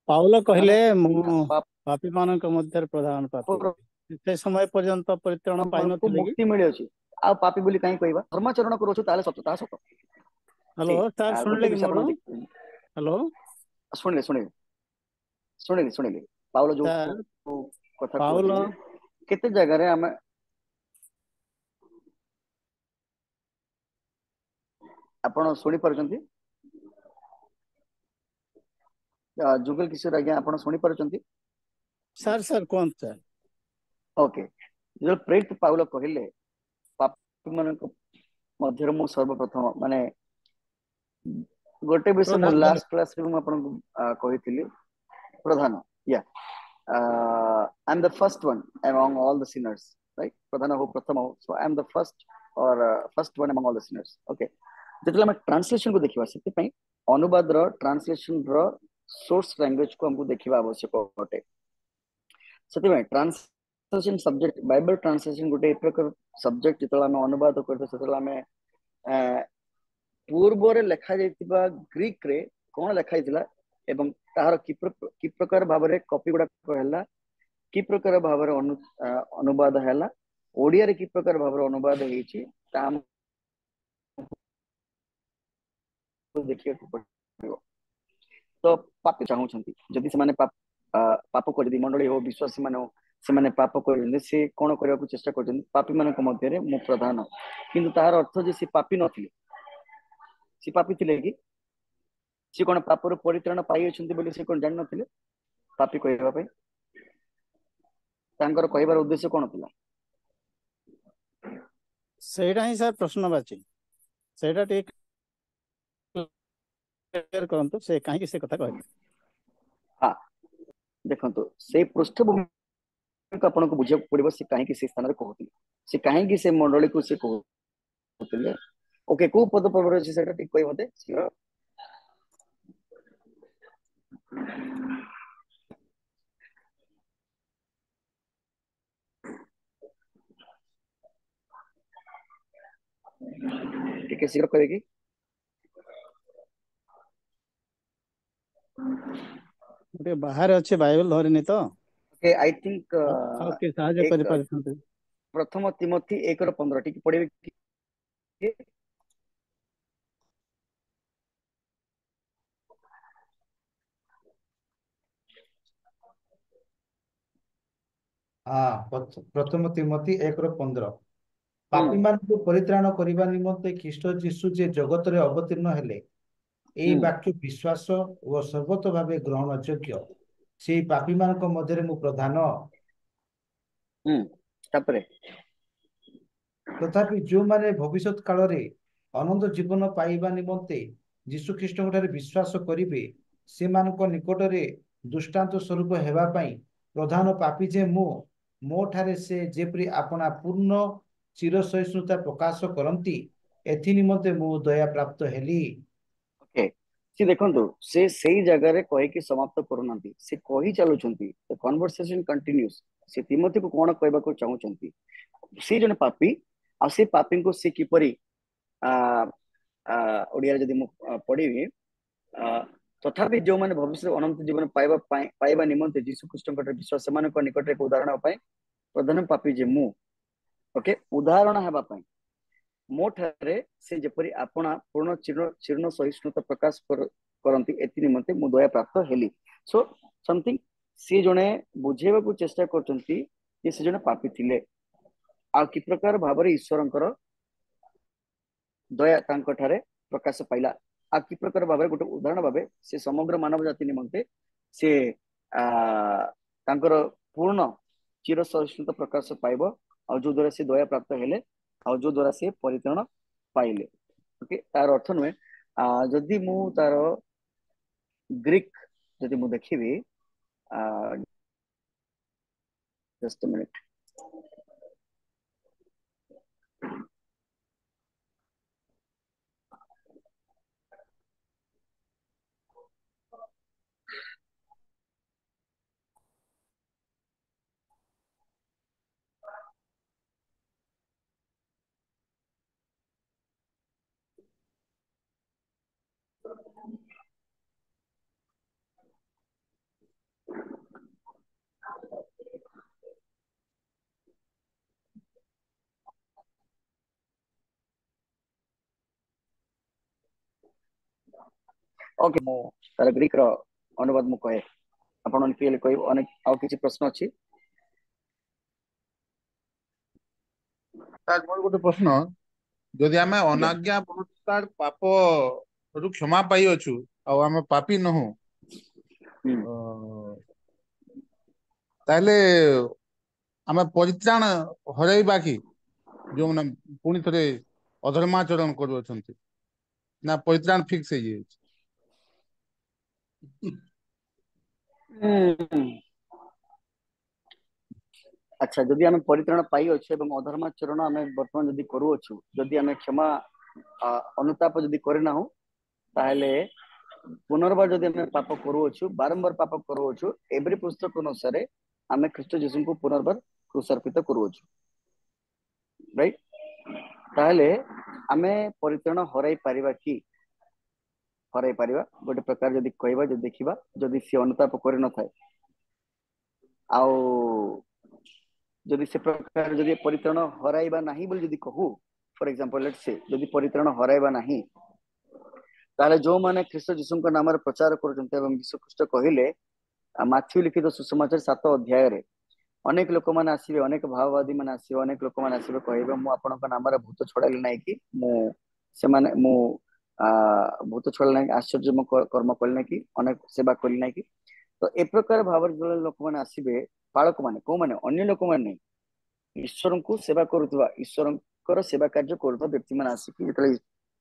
पाउल कहले मु पापी मानक मध्य प्रधान पापी से समय पर्यंत परित्राण पाई नथिले मुक्ति मिले अछि आ पापी बोली काई कहबा धर्माचरण करूछु ताले सत्यता सत्य हेलो सर सुनले कि मोर हेलो सुनिले पाउल जो कथा पाउल केते जगह रे हम आपण सुनी परचंती जुगल किशोर आज्ञा आपण सुनी परचंती सर सर कोन सर ओके जो प्रेरित पाउल कहले पापी मानक मध्य मु सर्वप्रथम माने गोटे विषय मु लास्ट क्लास रे मु आपण कहितली प्रधान या I am the first one among all the sinners right प्रधान हो प्रथम हो so I am the first or first one among all the sinners okay जेतले हम ट्रांसलेशन को देखिबा सेति पई अनुवाद रो ट्रांसलेशन रो सोर्स लैंग्वेज को हमको देखिबा आवश्यक होटे सेति पई ट्रांसलेशन सब्जेक्ट बाइबल ट्रांसलेशन गोटे एक प्रकार सब्जेक्ट जेतले हम अनुवाद करते सेतले हम पूर्व लेखा जाइतिबा ग्रीक रे कोन लेखा जाइतिला एवं तार कि प्रकार भाव रे कॉपी गुडा कहला कि प्रकार भाव रे अनुवाद हैला ओडिया रे कि प्रकार भाव रे अनुवाद हेछि ता देखिए तो पाप चाहूछंती जदि से माने पाप कर दी मंडली हो विश्वासी माने से माने पाप कर से कोन करबा को चेष्टा करछन पापी मानक मध्य रे मु प्रधान किंतु तार अर्थ जे से पापी नथिले से पापी थिले कि से कोन पापर परित्राण पाई अछंती बोली से कोन जान नथिले पापी कहबा पे तांकर कहबार उद्देश्य कोन थिला ସେଇଟା ହିଁ ସାର୍ ପ୍ରଶ୍ନବାଚୀ ସେଇଟା ଟିକେ କ୍ଲିୟର କରନ୍ତୁ ସେ କାହିଁକି ସେ କଥା କହିଲେ हाँ देखंतु से पृष्ठभूमि आपन को बुझे पड़िबो से काहे से स्थान रे कहउतिले से काहे से मंडली को से कहउतिले ओके को पद पर से सेटा ठीक कहि मते ठीक है शीघ्र करेगी ଗୋଟେ ବାହାରେ ଅଛି ବାଇବେଲ ଧରିନି ତ ओके आई थिंक ଓକେ ସାହାଯ୍ୟ କରି ପାରିଥାନ୍ତେ प्रथम तिमोथी 1:15 ठीक पढ़िबे कि प्रथम तिमोथी 1:15 पापी मानकु परित्राण करिबा निमंते ख्रीष्ट यीशु जे जगत रे अवतीर्ण हेले एई वाक्य विश्वास व सर्वत भावे ग्रहण योग्य से पापी मानक मध्य मु प्रधान तापरे तथापि जो माने भविष्यत काल रे आनंद जीवन पाइबा निमंते यीशु ख्रीष्ट ठारे विश्वास करिवे से मानक निकट रे दृष्टांत स्वरूप हेबा पई प्रधान पापी जे मो ठारे से जेपरि आपना पूर्ण चिर सहिष्णुता प्रकाश करंती एथि निमंते मु दया प्राप्त हेली ओके सी देखंतु से सही जगह रे कहि कि समाप्त करूनंती से कहि चलुचंती द कन्वर्सेशन कंटिन्यूस से तिमोथी को कोन कहबा को चाहूचंती से जने पापी आ से पापी को से किपरि ओडिया जदि मु पढिबी तथापि जो माने भविष्य अनंत जीवन पाइबा निमंते यीशु ख्रीष्ट विश्वास मान निकट एक उदाहरण प्रधान पापी जे मु ओके उदाहरण हेबा मो ठारे से जेपरि आपना पूर्ण चिर्ण सहिष्णुता प्रकाश करंती एति निमंते मु दया प्राप्त हेली सो समथिंग से जने बुझेबा को चेष्टा करचंती जे से जने पापी थिले आ कि प्रकार भाबरे ईश्वरंकर दया तांक ठारे प्रकाश पाइला आ कि प्रकार भाबरे गोटे उदाहरण भाबे से समग्र मानव जाति निमंते से तांकर पूर्ण चिर सहिष्णुता प्रकाश पाइबो आ जो द्वारा से दया प्राप्त हेले आ जो द्वारा से परित्राण पाइले ओके तार अर्थ नुहे जदि मु तार ग्रीक जदि मु देखिबी जस्ट अ मिनिट ओके मो तार ग्रीक रो अनुवाद मु कहे आपण पीएल कहि अनेक आ किछि प्रश्न अछि तार मोर गोटे प्रश्न जदि आमे अनाज्ञा बलात्कार पाप रु क्षमा पाई अछु आ आमे पापी नहु ताले आमे परित्राण हरैबा कि जो माने पुनी थरे अधर्माचरण करू अछंती ना परित्राण फिक्स हे अच्छा जदि आमे परित्राण पाई अछि एवं अधर्माचरण आमे वर्तमान जदि करू अछु जदि आमे क्षमा अनुताप जदि करना हो ताहले पुनर्बार जदि आमे पाप करू अछु बारंबार पाप करू अछु एवरी पुस्तक अनुसार आमे ख्रीष्ट यीशु को पुनर्बार क्रूसार्पित करू अछु राइट ताहले आमे परित्राण हराई पारिबा कि हराई पारिबा गोटे प्रकार जदि कहबा जदि देखिबा जदि से अनुताप करि न थाए आउ जदि से प्रकार जदि परित्राण हराइबा नाही बोली जदि कहू फॉर एग्जांपल लेट्स से जदि परित्राण हराइबा नाही ताले जो माने ख्रीष्ट जीशुଙ୍କ नामରେ प्रचार କରୁଛନ୍ତି ଏବଂ ଯୀଶୁ ଖ୍ରୀଷ୍ଟ କହିले माथ्यू लिखित सुसमाचार 7 अध्याय रे अनेक लोक माने आसीबे अनेक भाववादी माने आसीबे अनेक लोक माने आसीबे कहबे मु आपनक नामरे भूत छडाली नाही कि मु से माने मु भूत छडाली नाही आश्चर्य कर्म कल नहीं कि अनेक सेवा कल नहीं कि तो ए प्रकार भाव लोक माने आसीबे पालक माने को माने अन्य लोक माने ईश्वर को सेवा करुवा ईश्वर सेवा कार्य करुवा व्यक्ति माने आसिकी जेतले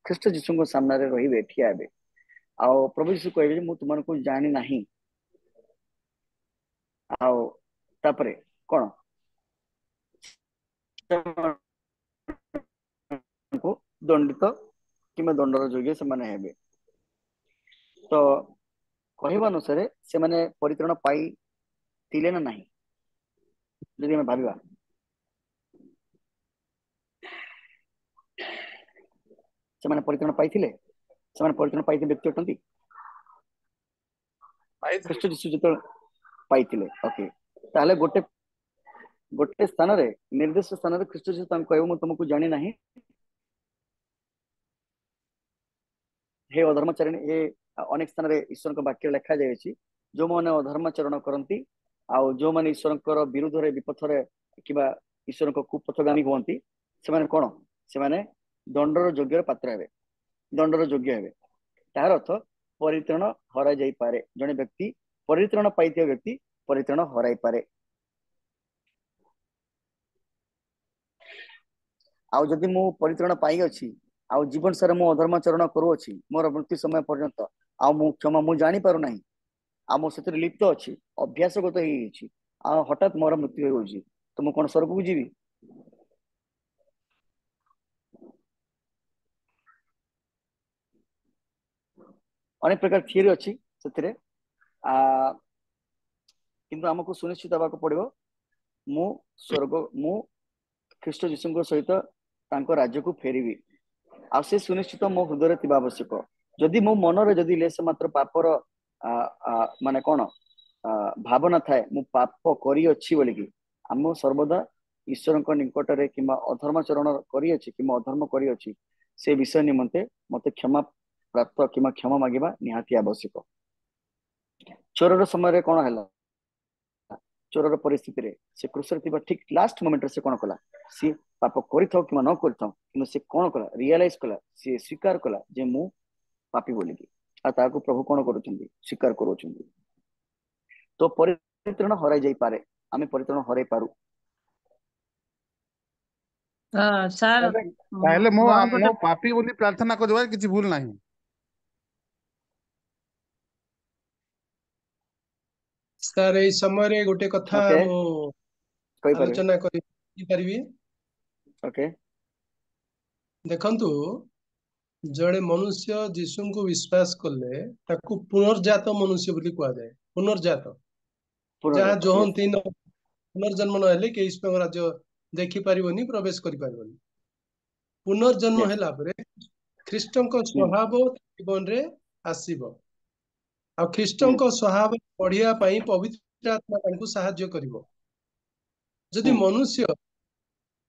ख्रीष्ट जीशु सामने रहिबे ठिया हेबे आ प्रभु यीशु कहबे मु तुमनको जानि नाही आओ तापरे कोन को दंडित किंबा दंडर योग्य से माने हेबे तो कहबा अनुसार से माने परित्राण पाई थिले ना नाही जदि हम भाबिबा से माने परित्राण पाई थिले से माने परित्राण पाई व्यक्ति अटंती ख्रीष्ट जीशु जत पाई थिले ओके ताले गोटे गोटे स्थान रे निर्दिष्ट स्थान रे ख्रीष्ट जीशु तांको कहबो मु तुमको जानि नाही हे अधर्मचारिणी हे अनेक स्थान रे ईश्वर को वाक्य लिखा जाय अछि जो माने अधर्माचरण करंती आ जो माने ईश्वर विरुद्ध रे विपथ रे किबा ईश्वर को कुपथगामी होंती से माने कोन से माने दंडर योग्य पात्र हेबे दंडर योग्य हेबे तार अर्थ परित्राण हराई जाई पारे जने व्यक्ति परित्राण पाइथिया व्यक्ति परित्राण हराई पारे आउ जदि मु परित्राण पाई अछि आउ जीवन सारा मु अधर्माचरण करू अछि मोर मृत्यु समय पर्यंत आउ मु क्षमा मु जानि पारु नाही आ मो सेतिर लिप्त अछि अभ्यासगत हेइ अछि आ हठात मोर मृत्यु होई तो मु कोन स्वर्ग को जीवी अनेक प्रकार थियरी अछि सेतिरे किंतु हमको सुनिश्चित होबाक पड़िबो मु स्वर्ग मु ख्रीष्ट जीशु सहित तांको राज्य को फेरिबी आ से सुनिश्चित मो हृदय थिबा आवश्यक जदि मो मन रे जदि लेस मात्र पापर माने कोन भावना थाए मु पाप करी अछि बोली कि हम सर्वदा ईश्वर को निकट रे किमा अधर्माचरण करी अछि किमा अधर्म करी अछि से विषय निमंते मते क्षमा प्राप्त किमा क्षमा मागिबा निहाती आवश्यक चोरर समय रे कोन हला चोरर परिस्थिति रे से क्रूस रे ठीक लास्ट मोमेंट रे से कोन कला सी पाप करिथौ किमा न करिथौ किनो से कोन कला रियलाइज कला से स्वीकार कला जे मु पापी बोली कि आ ताको प्रभु कोन करूछंदी स्वीकार करूछंदी तो परित्राण हराई जाई पारे आमे परित्राण हराई पारु सर ताहले मो मो पापी बोली प्रार्थना करबा किछि भूल नाही सर ए समय गोटे कथा ओके मो कहि पारे आलोचना करि परिबी ओके देखंतु जड़े मनुष्य जीशु को विश्वास कले ताकू पुनर्जात मनुष्य बोली कुआ जाए पुनर्जात जहाँ जोहंती न पुनर्जन्म न हेले के ईश्वर राज्य देखि परिबोनी प्रवेश करि परिबोनी पुनर्जन्म हेला परे ख्रीष्टଙ୍କ स्वभाव जीवन रे आसीबो आ ख्रीष्टଙ୍କ स्वभाव पढ़िया पई पवित्र आत्मा तांको सहाय्य करिवो जदि मनुष्य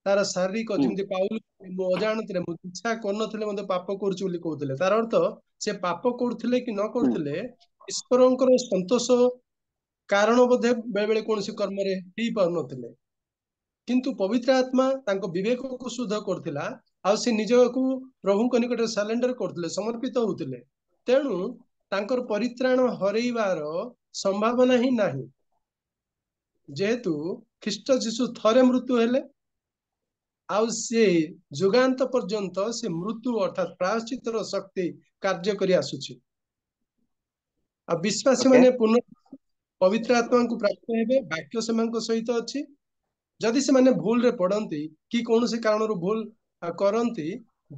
तार शारीरिक जेमति पाउल मो अजाणतरे मो इच्छा करनथिले मते पाप करछु बोली कहउथिले तार अर्थ से पाप करथिले कि न करथिले ईश्वरଙ୍କର संतोष कारण बोधे बेले बेले कोनसी कर्म रे ही पाउनथिले किंतु पवित्र आत्मा तांको विवेक को शुद्ध करथिला आ से निजको प्रभु को निकट सरेंडर करथिले समर्पित होथिले तेनु तांकर परित्राण हरैबार संभावना ही नाही जेहेतु ख्रीष्ट जीशु थरे मृत्यु हेले आउ से जुगांत पर्यंत से मृत्यु अर्थात प्रायश्चितर शक्ति कार्य करी आसुछि आ विश्वासी माने पुनः पवित्र आत्मा को प्राप्त हेबे वाक्य सेमानक सहित अछि जदि से माने भूल रे पड़ंती कि कौन से कारण रो भूल करंती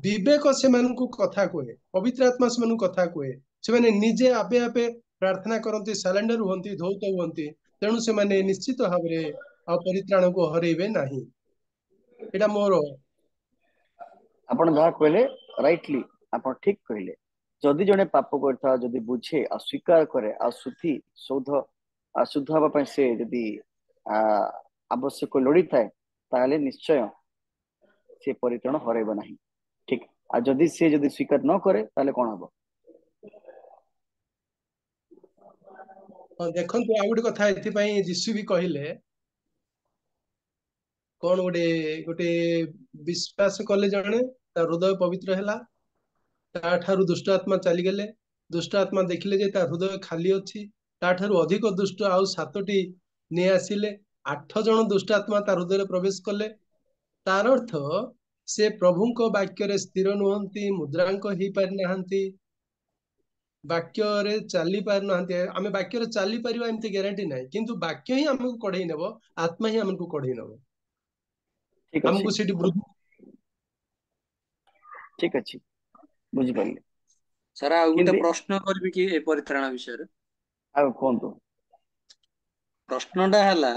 विवेक सेमानक कथा कोए पवित्र आत्मा सेमानक कथा कोए से माने निजे आपे आपे प्रार्थना करंती सरेंडर होंती धौत होंती तेणु से माने निश्चित भाबरे परित्राण को हरैबे नाही एटा मोर ଆପଣ ଯାହା କହିଲେ ରାଇଟଲି, ଆପଣ ଠିକ କହିଲେ। ଯଦି ଜଣେ ପାପ କରିଥାଏ, ଯଦି ବୁଝେ ଆଉ ସ୍ୱୀକାର କରେ ଆଉ ଶୁଦ୍ଧ ହେବା ପାଇଁ ସେ ଯଦି ଆବଶ୍ୟକ ଲୋଡ଼ିଥାଏ, ତାହେଲେ ନିଶ୍ଚୟ ସେ ପରିତ୍ରାଣ ହରାଇବ ନାହିଁ। ଠିକ। ଆଉ ଯଦି ସେ ଯଦି ସ୍ୱୀକାର ନ କରେ ତାହେଲେ କଣ ହବ? ଦେଖନ୍ତୁ, ଆଉ ଗୋଟେ କଥା ଏଥିପାଇଁ ଯୀଶୁ ବି କହିଲେ, କଣ ଗୋଟେ ବିଶ୍ୱାସ କଲେ ଜଣେ, ତା ହୃଦୟ ପବିତ୍ର ହେଲା, ତା ଠାରୁ ଦୁଷ୍ଟ ଆତ୍ମା ଚାଲିଗଲେ, ଦୁଷ୍ଟ ଆତ୍ମା ଦେଖିଲେ ଯେ ତା ହୃଦୟ ଖାଲି ଅଛି, ତା ଠାରୁ ଅଧିକ ଦୁଷ୍ଟ ଆଉ 7ଟି ନେଇ ଆସିଲେ, 8 ଜଣ ଦୁଷ୍ଟ ଆତ୍ମା ତା ହୃଦୟରେ ପ୍ରବେଶ କଲେ। ତାର ଅର୍ଥ ସେ ପ୍ରଭୁଙ୍କ ବାକ୍ୟରେ ସ୍ଥିର ନୁହନ୍ତି, ମୁଦ୍ରାଙ୍କ ହେଇପାରି ନାହାନ୍ତି, ବାକ୍ୟରେ ଚାଲି ପାରୁନାହାନ୍ତି। ଆମେ ବାକ୍ୟରେ ଚାଲିପାରିବା ଏମିତି ଗ୍ୟାରେଣ୍ଟି ନାହିଁ, କିନ୍ତୁ ବାକ୍ୟ ହିଁ ଆମକୁ କଢେଇ ନେବ, ଆତ୍ମା ହିଁ ଆମକୁ କଢେଇ ନେବ, ଠିକ ଅଛି, ଆମକୁ ସେଠି ବୃଦ୍ଧି। ଠିକ ଅଛି, ବୁଝିପାରିଲେ। ସାର୍ ଆଉ ଗୋଟେ କିନ୍ତୁ ପ୍ରଶ୍ନ କରିବି କି ଏ ପରିତ୍ରାଣ ବିଷୟରେ? ଆଉ କୁହନ୍ତୁ। ପ୍ରଶ୍ନଟା ହେଲା,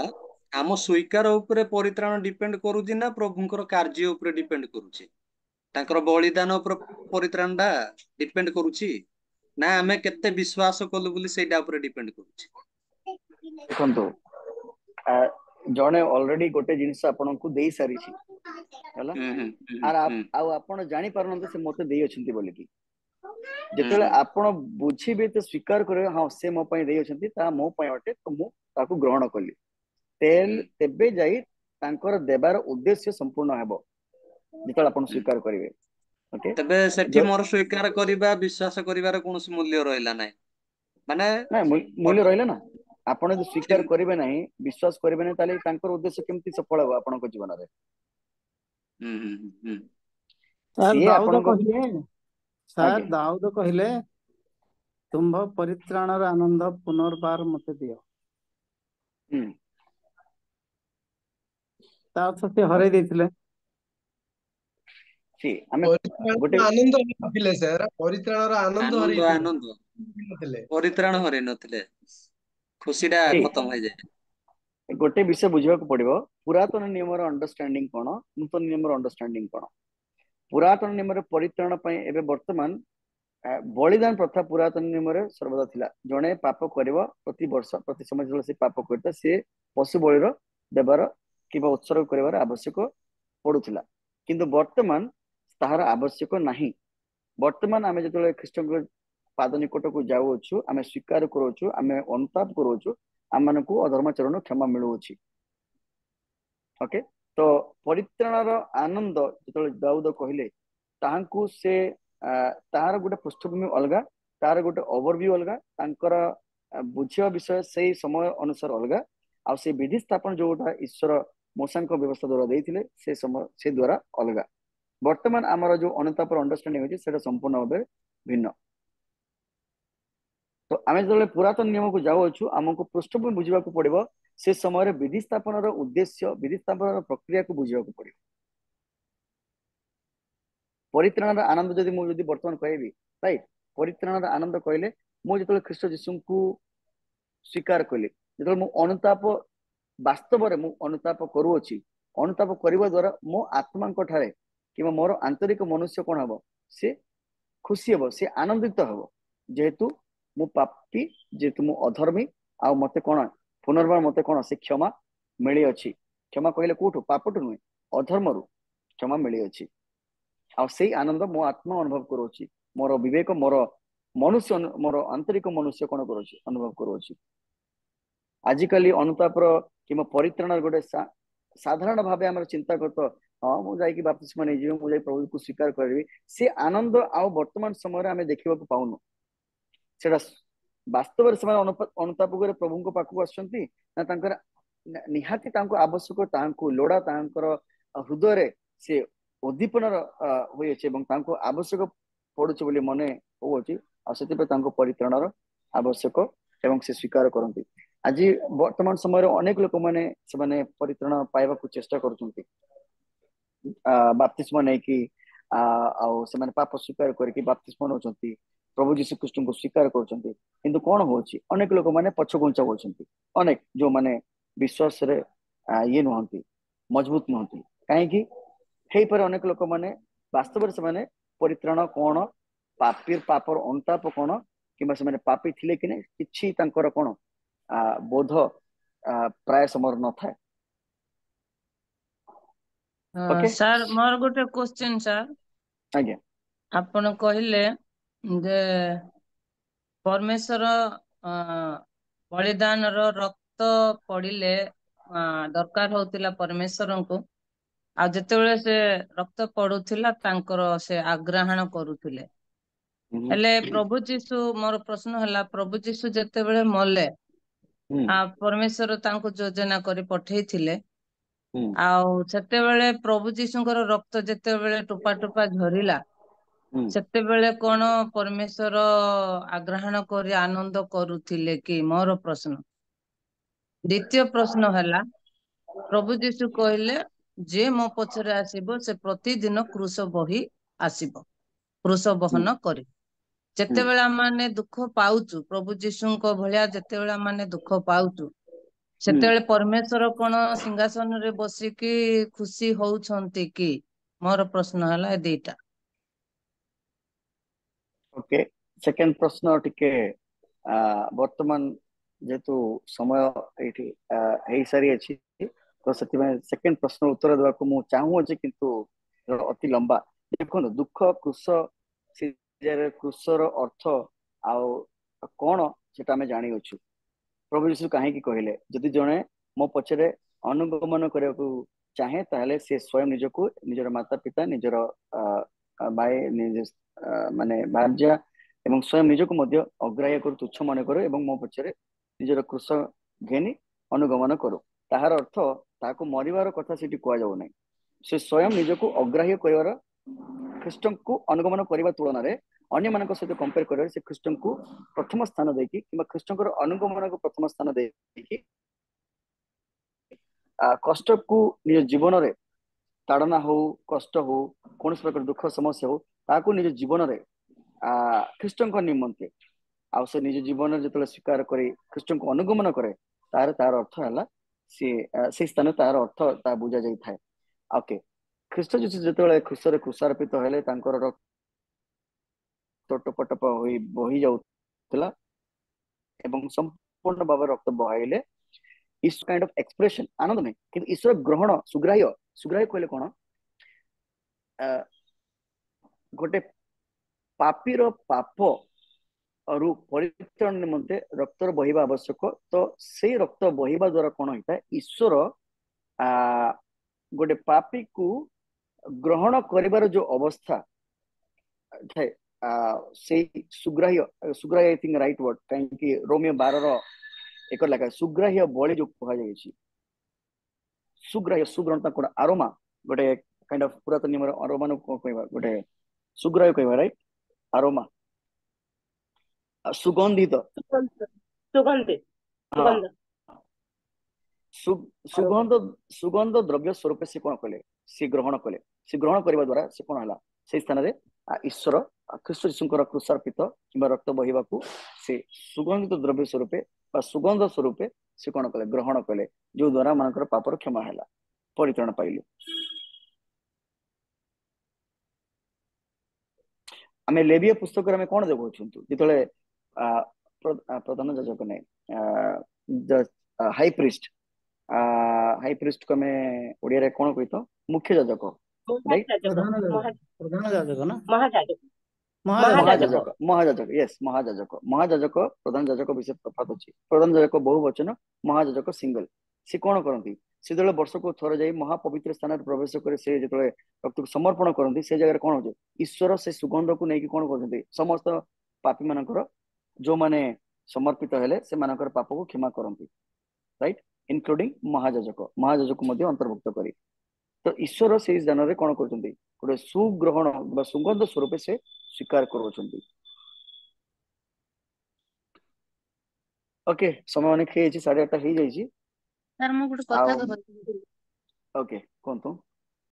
ଆମ ସ୍ୱୀକାର ଉପରେ ପରିତ୍ରାଣ ଡିପେଣ୍ଡ କରୁଛି ନା ପ୍ରଭୁଙ୍କର କାର୍ଯ୍ୟ ଉପରେ ଡିପେଣ୍ଡ କରୁଛି? ତାଙ୍କର ବଳିଦାନ ଉପରେ ପରିତ୍ରାଣଟା ଡିପେଣ୍ଡ କରୁଛି, ନା ଆମେ କେତେ ବିଶ୍ୱାସ କଲୁ ବୋଲି ସେଇଟା ଉପରେ ଡିପେଣ୍ଡ କରୁଛି? ଦେଖନ୍ତୁ, ଜଣେ ଅଲରେଡି ଗୋଟେ ଜିନିଷ ଆପଣଙ୍କୁ ଦେଇ ସାରିଛି ହେଲା, ଆଉ ଆପଣ ଜାଣିପାରୁନାହାନ୍ତି ସେ ମତେ ଦେଇ ଅଛନ୍ତି ବୋଲିକି। ଯେତେବେଳେ ଆପଣ ବୁଝିବେ ତ ସ୍ୱୀକାର କରିବେ, ହଁ ସେ ମୋ ପାଇଁ ଦେଇ ଅଛନ୍ତି, ତାହା ମୋ ପାଇଁ ଅଟେ, ତ ମୁଁ ତାକୁ ଗ୍ରହଣ କଲି, ତେବେ ଯାଇ ତାଙ୍କର ଦେବାର ଉଦ୍ଦେଶ୍ୟ ସମ୍ପୂର୍ଣ୍ଣ ହେବ, ଯେତେବେଳେ ଆପଣ ସ୍ୱୀକାର କରିବେ। ଓକେ, ତେବେ ସେଠି ମୋର ସ୍ୱୀକାର କରିବା, ବିଶ୍ୱାସ କରିବାର କୌଣସି ମୂଲ୍ୟ ରହିଲା ନାହିଁ, ମାନେ ନାଇଁ ମୂଲ୍ୟ ରହିଲା ନା। ଆପଣ ଯଦି ସ୍ୱୀକାର କରିବେ ନାହିଁ, ବିଶ୍ୱାସ କରିବେ ନାହିଁ, ତାହେଲେ ତାଙ୍କର ଉଦ୍ଦେଶ୍ୟ କେମିତି ସଫଳ ହେବ ଆପଣଙ୍କ ଜୀବନରେ? ସାର୍ ସିଏ ଦାଉଦ ଆପଣଙ୍କ କହିଲେ, ସାର୍ ଆଜ୍ଞା, ଦାଉଦ କହିଲେ, ତୁମ୍ଭ ପରିତ୍ରାଣର ଆନନ୍ଦ ପୁନର୍ବାର ମତେ ଦିଅ। ତା ଅର୍ଥ ସେ ହରେଇ ଦେଇଥିଲେ। ଆନନ୍ଦ ହରେଇନଥିଲେ ସାର୍, ପରିତ୍ରାଣର ଆନନ୍ଦ ହରେଇଥିଲେ, ପରିତ୍ରାଣ ହରେଇ ନଥିଲେ, ଖୁସିଟା ଖତମ ହେଇଯାଏ। ଗୋଟେ ବିଷୟ ବୁଝିବାକୁ ପଡିବ, ପୁରାତନ ନିୟମର ଅଣ୍ଡରଷ୍ଟାଣ୍ଡିଂ କଣ, ନୂତନ ନିୟମର ଅଣ୍ଡରଷ୍ଟାଣ୍ଡିଂ କଣ। ପୁରାତନ ନିୟମର ପରିତ୍ରାଣ ପାଇଁ ଏବେ ବର୍ତ୍ତମାନ ବଳିଦାନ ପ୍ରଥା ପୁରାତନ ନିୟମରେ ସର୍ବଦା ଥିଲା। ଜଣେ ପାପ କରିବ, ପ୍ରତି ବର୍ଷ ପ୍ରତି ସମୟ ଯେତେବେଳେ ସେ ପାପ କରିଥାଏ, ସେ ପଶୁ ବଳିର ଦେବାର କିମ୍ବା ଉତ୍ସର୍ଗ କରିବାର ଆବଶ୍ୟକ ପଡୁଥିଲା, କିନ୍ତୁ ବର୍ତ୍ତମାନ ତାହାର ଆବଶ୍ୟକ ନାହିଁ। ବର୍ତ୍ତମାନ ଆମେ ଯେତେବେଳେ ଖ୍ରୀଷ୍ଟଙ୍କ ପାଦ ନିକଟକୁ ଯାଉଅଛୁ, ଆମେ ସ୍ୱୀକାର କରୁଛୁ, ଆମେ ଅନୁତାପ କରୁଛୁ, ଆମମାନଙ୍କୁ ଅଧର୍ମାଚରଣ କ୍ଷମା ମିଳୁଅଛି। ଓକେ, ତ ପରିତ୍ରାଣର ଆନନ୍ଦ ଯେତେବେଳେ ଦାଉଦ କହିଲେ, ତାହାଙ୍କୁ ସେ ତାହାର ଗୋଟେ ପୃଷ୍ଠଭୂମି ଅଲଗା, ତାର ଗୋଟେ ଓଭରଭ୍ୟୁ ଅଲଗା, ତାଙ୍କର ବୁଝିବା ବିଷୟ ସେଇ ସମୟ ଅନୁସାରେ ଅଲଗା, ଆଉ ସେ ବିଧି ସ୍ଥାପନ ଯୋଉଟା ଈଶ୍ୱର ମୂଷାଙ୍କ ବ୍ୟବସ୍ଥା ଦ୍ୱାରା ଦେଇଥିଲେ, ସେ ସମୟ ସେ ଦ୍ୱାରା ଅଲଗା। ବର୍ତ୍ତମାନ ଆମର ଯୋଉ ଅନୁତାପର ଅଣ୍ଡରଷ୍ଟାଣ୍ଡିଂ ଅଛି, ସେଟା ସମ୍ପୂର୍ଣ୍ଣ ଭାବେ ଭିନ୍ନ। ତ ଆମେ ଯେତେବେଳେ ପୁରାତନ ନିୟମକୁ ଯାଉଅଛୁ, ଆମକୁ ପୃଷ୍ଠଭୂମି ବୁଝିବାକୁ ପଡିବ, ସେ ସମୟରେ ବିଧି ସ୍ଥାପନର ଉଦ୍ଦେଶ୍ୟ, ବିଧି ସ୍ଥାପନର ପ୍ରକ୍ରିୟାକୁ ବୁଝିବାକୁ ପଡିବ। ପରିତ୍ରାଣର ଆନନ୍ଦ ଯଦି ମୁଁ ବର୍ତ୍ତମାନ କହିବି, ରାଇଟ୍, ପରିତ୍ରାଣର ଆନନ୍ଦ କହିଲେ, ମୁଁ ଯେତେବେଳେ ଖ୍ରୀଷ୍ଟ ଯୀଶୁଙ୍କୁ ସ୍ୱୀକାର କଲି, ଯେତେବେଳେ ମୁଁ ଅନୁତାପ, ବାସ୍ତବରେ ମୁଁ ଅନୁତାପ କରୁଅଛି, ଅନୁତାପ କରିବା ଦ୍ୱାରା ମୋ ଆତ୍ମାଙ୍କ ଠାରେ କିମ୍ବା ମୋର ଆନ୍ତରିକ ମନୁଷ୍ୟ କଣ ହବ, ସେ ଖୁସି ହବ, ସେ ଆନନ୍ଦିତ ହବ, ଯେହେତୁ ମୁଁ ପାପୀ, ଯେହେତୁ ମୁଁ ଅଧର୍ମୀ, ଆଉ ମତେ କଣ ପୁନର୍ବାର ମତେ କଣ ସେ କ୍ଷମା ମିଳିଅଛି। କ୍ଷମା କହିଲେ କୋଉଠୁ? ପାପଠୁ ନୁହେଁ, ଅଧର୍ମରୁ କ୍ଷମା ମିଳିଅଛି। ଆଉ ସେଇ ଆନନ୍ଦ ମୋ ଆତ୍ମା ଅନୁଭବ କରୁଅଛି, ମୋର ବିବେକ, ମୋର ମନୁଷ୍ୟ, ମୋର ଆନ୍ତରିକ ମନୁଷ୍ୟ କଣ କରୁଛି, ଅନୁଭବ କରୁଅଛି। ଆଜିକାଲି ଅନୁତାପର କିମ୍ବା ପରିତ୍ରାଣର ଗୋଟେ ସାଧାରଣ ଭାବେ ଆମର ଚିନ୍ତା କରୁତ, ହଁ ମୁଁ ଯାଇକି ବାପ୍ତିସ୍ମ ନେଇଯିବି, ମୁଁ ଯାଇ ପ୍ରଭୁକୁ ସ୍ୱୀକାର କରିବି, ସେ ଆନନ୍ଦ ଆଉ ବର୍ତ୍ତମାନ ସମୟରେ ଆମେ ଦେଖିବାକୁ ପାଉନୁ। ସେଟା ବାସ୍ତବରେ ସେମାନେ ଅନୁତାପ କରି ପ୍ରଭୁଙ୍କ ପାଖକୁ ଆସୁଛନ୍ତି ନା, ତାଙ୍କର ନିହାତି ତାଙ୍କୁ ଆବଶ୍ୟକ, ତାଙ୍କୁ ଲୋଡ଼ା, ତାଙ୍କର ହୃଦୟରେ ସେ ଉଦ୍ଦୀପନାର ହୋଇଅଛି ଏବଂ ତାଙ୍କୁ ଆବଶ୍ୟକ ପଡୁଛି ବୋଲି ମନେ ହଉଅଛି, ଆଉ ସେଥିପାଇଁ ତାଙ୍କୁ ପରିତ୍ରାଣର ଆବଶ୍ୟକ ଏବଂ ସେ ସ୍ୱୀକାର କରନ୍ତି। ଆଜି ବର୍ତ୍ତମାନ ସମୟରେ ଅନେକ ଲୋକମାନେ ସେମାନେ ପରିତ୍ରାଣ ପାଇବାକୁ ଚେଷ୍ଟା କରୁଛନ୍ତି, ବାପ୍ତିସ୍ମ ନେଇକି, ଆଉ ସେମାନେ ପାପ ସ୍ୱୀକାର କରିକି ବାପ୍ତିସ୍ମ ନେଉଛନ୍ତି, ପ୍ରଭୁ ଯୀଶୁ ଖ୍ରୀଷ୍ଟଙ୍କୁ ସ୍ୱୀକାର କରୁଛନ୍ତି, କିନ୍ତୁ କଣ ହଉଛି, ଅନେକ ଲୋକମାନେ ପଛଘୁଞ୍ଚା ହଉଛନ୍ତି, ଅନେକ ଯୋଉମାନେ ବିଶ୍ୱାସରେ ଇଏ ନୁହନ୍ତି, ମଜବୁତ ନୁହନ୍ତି। କାହିଁକି? ହେଇପାରେ ଅନେକ ଲୋକମାନେ ବାସ୍ତବରେ ସେମାନେ ପରିତ୍ରାଣ କଣ, ପାପର ଅନୁତାପ କଣ, କିମ୍ବା ସେମାନେ ପାପୀ ଥିଲେ କି ନାହିଁ କିଛି ତାଙ୍କର କଣ ବୋଧ ପ୍ରାୟ ସମୟରେ ନଥାଏ। ଓକେ ସାର୍ ମୋର ଗୋଟେ କ୍ୱେଶ୍ଚନ ସାର୍। ଆଜ୍ଞା ଆପଣ କହିଲେ ଯେ ପରମେଶ୍ୱର ବଳିଦାନର ରକ୍ତ ପଡିଲେ ଦରକାର ହଉଥିଲା ପରମେଶ୍ୱରଙ୍କୁ, ଆଉ ଯେତେବେଳେ ସେ ରକ୍ତ ପଡୁଥିଲା ତାଙ୍କର ସେ ଆଗ୍ରାହଣ କରୁଥିଲେ। ହେଲେ ପ୍ରଭୁ ଯୀଶୁ, ମୋର ପ୍ରଶ୍ନ ହେଲା, ପ୍ରଭୁ ଯୀଶୁ ଯେତେବେଳେ ମଲେ ପରମେଶ୍ୱର ତାଙ୍କୁ ଯୋଜନା କରି ପଠେଇଥିଲେ, ଆଉ ସେତେବେଳେ ପ୍ରଭୁ ଯୀଶୁଙ୍କର ରକ୍ତ ଯେତେବେଳେ ଟୋପା ଟୋପା ଝରିଲା, ସେତେବେଳେ କଣ ପରମେଶ୍ୱର ଆଗ୍ରହଣ କରି ଆନନ୍ଦ କରୁଥିଲେ କି? ମୋର ପ୍ରଶ୍ନ। ଦ୍ୱିତୀୟ ପ୍ରଶ୍ନ ହେଲା, ପ୍ରଭୁ ଯୀଶୁ କହିଲେ ଯେ ମୋ ପଛରେ ଆସିବ ସେ ପ୍ରତିଦିନ କ୍ରୁଶ ବହି ଆସିବ, କ୍ରୁଶ ବହନ କରି। ଯେତେବେଳେ ଆମେ ଦୁଃଖ ପାଉଛୁ, ପ୍ରଭୁ ଯୀଶୁଙ୍କ ଭଳିଆ ଯେତେବେଳେ ଆମେ ଦୁଃଖ ପାଉଛୁ, ସେତେବେଳେ ପରମେଶ୍ୱର କଣ ସିଂହାସନରେ ବସିକି ଖୁସି ହଉଛନ୍ତି କି? ମୋର ପ୍ରଶ୍ନ ହେଲା ଏ ଦିଟା। ଓକେ, ସେକେଣ୍ଡ ପ୍ରଶ୍ନ ଟିକେ ବର୍ତ୍ତମାନ ଯେହେତୁ ସମୟ ଏଇଠି ହେଇସାରିଅଛି, ତ ସେଥିପାଇଁ ସେକେଣ୍ଡ ପ୍ରଶ୍ନ ଉତ୍ତର ଦେବାକୁ ମୁଁ ଚାହୁଁଅଛି, କିନ୍ତୁ ଅତି ଲମ୍ବା। ଦେଖନ୍ତୁ, ଦୁଃଖ କୃଷ, କୃଷର ଅର୍ଥ ଆଉ କଣ ସେଟା ଆମେ ଜାଣିଅଛୁ। ପ୍ରଭୁ ଯୀଶୁ କାହିଁକି କହିଲେ, ଯଦି ଜଣେ ମୋ ପଛରେ ଅନୁଗମନ କରିବାକୁ ଚାହେଁ ତାହେଲେ ସେ ସ୍ୱୟଂ ନିଜକୁ, ନିଜର ମାତା ପିତା, ନିଜର ଭାଇ, ମାନେ ଭାର୍ଯ୍ୟା ଏବଂ ସ୍ୱୟଂ ନିଜକୁ ମଧ୍ୟ ଅଗ୍ରାହ୍ୟ କରୁ, ତୁଚ୍ଛ ମନେ କରୁ ଏବଂ ମୋ ପଛରେ ନିଜର କୃଷ ଘେନି ଅନୁଗମନ କରୁ। ତାହାର ଅର୍ଥ ତାହାକୁ ମରିବାର କଥା ସେଠି କୁହାଯାଉ ନାହିଁ। ସେ ସ୍ୱୟଂ ନିଜକୁ ଅଗ୍ରାହ୍ୟ କରିବାର, ଖ୍ରୀଷ୍ଟଙ୍କୁ ଅନୁଗମନ କରିବା ତୁଳନାରେ ଅନ୍ୟମାନଙ୍କ ସହିତ କମ୍ପେୟାର କରିବାରେ ସେ ଖ୍ରୀଷ୍ଟଙ୍କୁ ପ୍ରଥମ ସ୍ଥାନ ଦେଇକି, କିମ୍ବା ଖ୍ରୀଷ୍ଟଙ୍କର ଅନୁଗମନକୁ ପ୍ରଥମ ସ୍ଥାନ ଦେଇକି କଷ୍ଟକୁ ନିଜ ଜୀବନରେ, ତାଡ଼ନା ହଉ, କଷ୍ଟ ହଉ, କୌଣସି ପ୍ରକାର ଦୁଃଖ ସମସ୍ୟା ହଉ, ତାହାକୁ ନିଜ ଜୀବନରେ ଖ୍ରୀଷ୍ଟଙ୍କ ନିମନ୍ତେ, ଆଉ ସେ ନିଜ ଜୀବନରେ ଯେତେବେଳେ ସ୍ୱୀକାର କରି ଖ୍ରୀଷ୍ଟଙ୍କୁ ଅନୁଗମନ କରେ, ତାର ଅର୍ଥ ହେଲା ସେଇ ସ୍ଥାନରେ ତାର ଅର୍ଥ ତାହା ବୁଝା ଯାଇଥାଏ। ଓକେ, ଖ୍ରୀଷ୍ଟ ଯୀଶୁ ଯେତେବେଳେ କ୍ରୁଶରେ କ୍ରୁଶାର୍ପିତ ହେଲେ, ତାଙ୍କର ରକ୍ତ ଟପ ଟପ ହୋଇ ବହି ଯାଉଥିଲା ଏବଂ ସମ୍ପୂର୍ଣ୍ଣ ଭାବରେ ରକ୍ତ ବହାଇଲେ। ଇଟ୍ସ କାଇଣ୍ଡ ଅଫ ଏକ୍ସପ୍ରେସନ, ଆନନ୍ଦ ନାହିଁ, କିନ୍ତୁ ଈଶ୍ୱର ଗ୍ରହଣ, ସୁଗ୍ରାହ୍ୟ କହିଲେ କଣ, ଗୋଟେ ପାପୀର ପାପ ରୁ ପରିତ୍ରାଣ ନିମନ୍ତେ ରକ୍ତର ବହିବା ଆବଶ୍ୟକ। ତ ସେଇ ରକ୍ତ ବହିବା ଦ୍ୱାରା କଣ ହେଇଥାଏ, ଈଶ୍ୱର ଗୋଟେ ପାପୀକୁ ଗ୍ରହଣ କରିବାର ଯୋଉ ଅବସ୍ଥା ଥାଏ, ସେଇ ସୁଗ୍ରାହ୍ୟ ଆଇ ଥିଙ୍କ ରାଇଟ ୱାର୍ଡ, କାହିଁକି ରୋମିଓ 12 ଲେଖା ସୁଗ୍ରାହ୍ୟ ବଳି ଯୋଉ କୁହାଯାଇଛି। ସୁଗ୍ରାହ୍ୟ, ସୁଗ୍ରହଣ କଣ, ଆରୋମା, ଗୋଟେ କାଇଣ୍ଡ ଅଫ ପୁରାତନ ନିୟମର ଆରୋମା କଣ କହିବା, ଗୋଟେ ସୁଗ୍ରାହ୍ୟ କହିବା, ରାଇଟ, ଆରୋମା, ସୁଗନ୍ଧିତ, ସୁଗନ୍ଧ ଦ୍ରବ୍ୟ ସ୍ୱରୂପ ସେ କଣ କଲେ, ସେ ଗ୍ରହଣ କଲେ। ସେ ଗ୍ରହଣ କରିବା ଦ୍ୱାରା ସେ କଣ ହେଲା, ସେଇ ସ୍ଥାନରେ ଈଶ୍ୱର ଖ୍ରୀଷ୍ଟ ଯୀଶୁଙ୍କର କ୍ରୁଶାର୍ପିତ କିମ୍ବା ରକ୍ତ ବହିବାକୁ ସେ ସୁଗନ୍ଧିତ ଦ୍ରବ୍ୟ ସ୍ୱରୂପେ ବା ସୁଗନ୍ଧ ସ୍ୱରୂପେ ସେ କଣ କଲେ, ଗ୍ରହଣ କଲେ, ଯୋଉ ଦ୍ୱାରା ମାନଙ୍କର ପାପର କ୍ଷମା ହେଲା, ପରିତ୍ରାଣ ପାଇଲୁ। ଆମେ ଲେବିୟ ପୁସ୍ତକରେ ଆମେ କଣ ଦେଖୁଛୁ, ଯେତେବେଳେ ପ୍ରଧାନ ଯାଜକ ନାହିଁ, ହାଇ ପ୍ରିଷ୍ଟ କୁ ଆମେ ଓଡିଆରେ କଣ କହିଥାଉ, ମୁଖ୍ୟ ଯାଜକ, ରାଇଟ, ମହାଯାଜକ ପ୍ରଧାନ ଯାଜକ ବିଷୟ ତଫାତ ଅଛି। ପ୍ରଧାନ ଯାଜକ ବହୁ ବଚନ, ମହାଯାଜକ ସିଙ୍ଗଲ। ସେ କଣ କରନ୍ତି, ସେ ଯେତେବେଳେ ବର୍ଷକୁ ଥରେ ଯାଇ ମହାପବିତ୍ର ସ୍ଥାନରେ ପ୍ରବେଶ କରି ସେ ଯେତେବେଳେ ରକ୍ତକୁ ସମର୍ପଣ କରନ୍ତି, ସେ ଜାଗାରେ କଣ ହଉଛି, ଈଶ୍ୱର ସେ ସୁଗନ୍ଧକୁ ନେଇକି କଣ କରୁଛନ୍ତି, ସମସ୍ତ ପାପୀ ମାନଙ୍କର, ଯୋଉମାନେ ସମର୍ପିତ ହେଲେ ସେମାନଙ୍କର ପାପକୁ କ୍ଷମା କରନ୍ତି, ରାଇଟ, ଇନକ୍ଲୁଡିଂ ମହାଯାଜକ ମଧ୍ୟ ଅନ୍ତର୍ଭୁକ୍ତ କରି। ତ ଈଶ୍ୱର ସେଇ ସ୍ଥାନରେ କଣ କରୁଛନ୍ତି, ଗୋଟେ ସୁଗ୍ରହଣ ବା ସୁଗନ୍ଧ ସ୍ୱରୂପ ସେ ସ୍ୱୀକାର କରୁଛନ୍ତି। ଓକେ, ସମୟ ଅନେକ ହେଇଯାଇଛି, 8:30 ହେଇଯାଇଛି। ସାର୍ ମୁଁ ଗୋଟେ କଥା କହିବି। ଓକେ, କୁହନ୍ତୁ।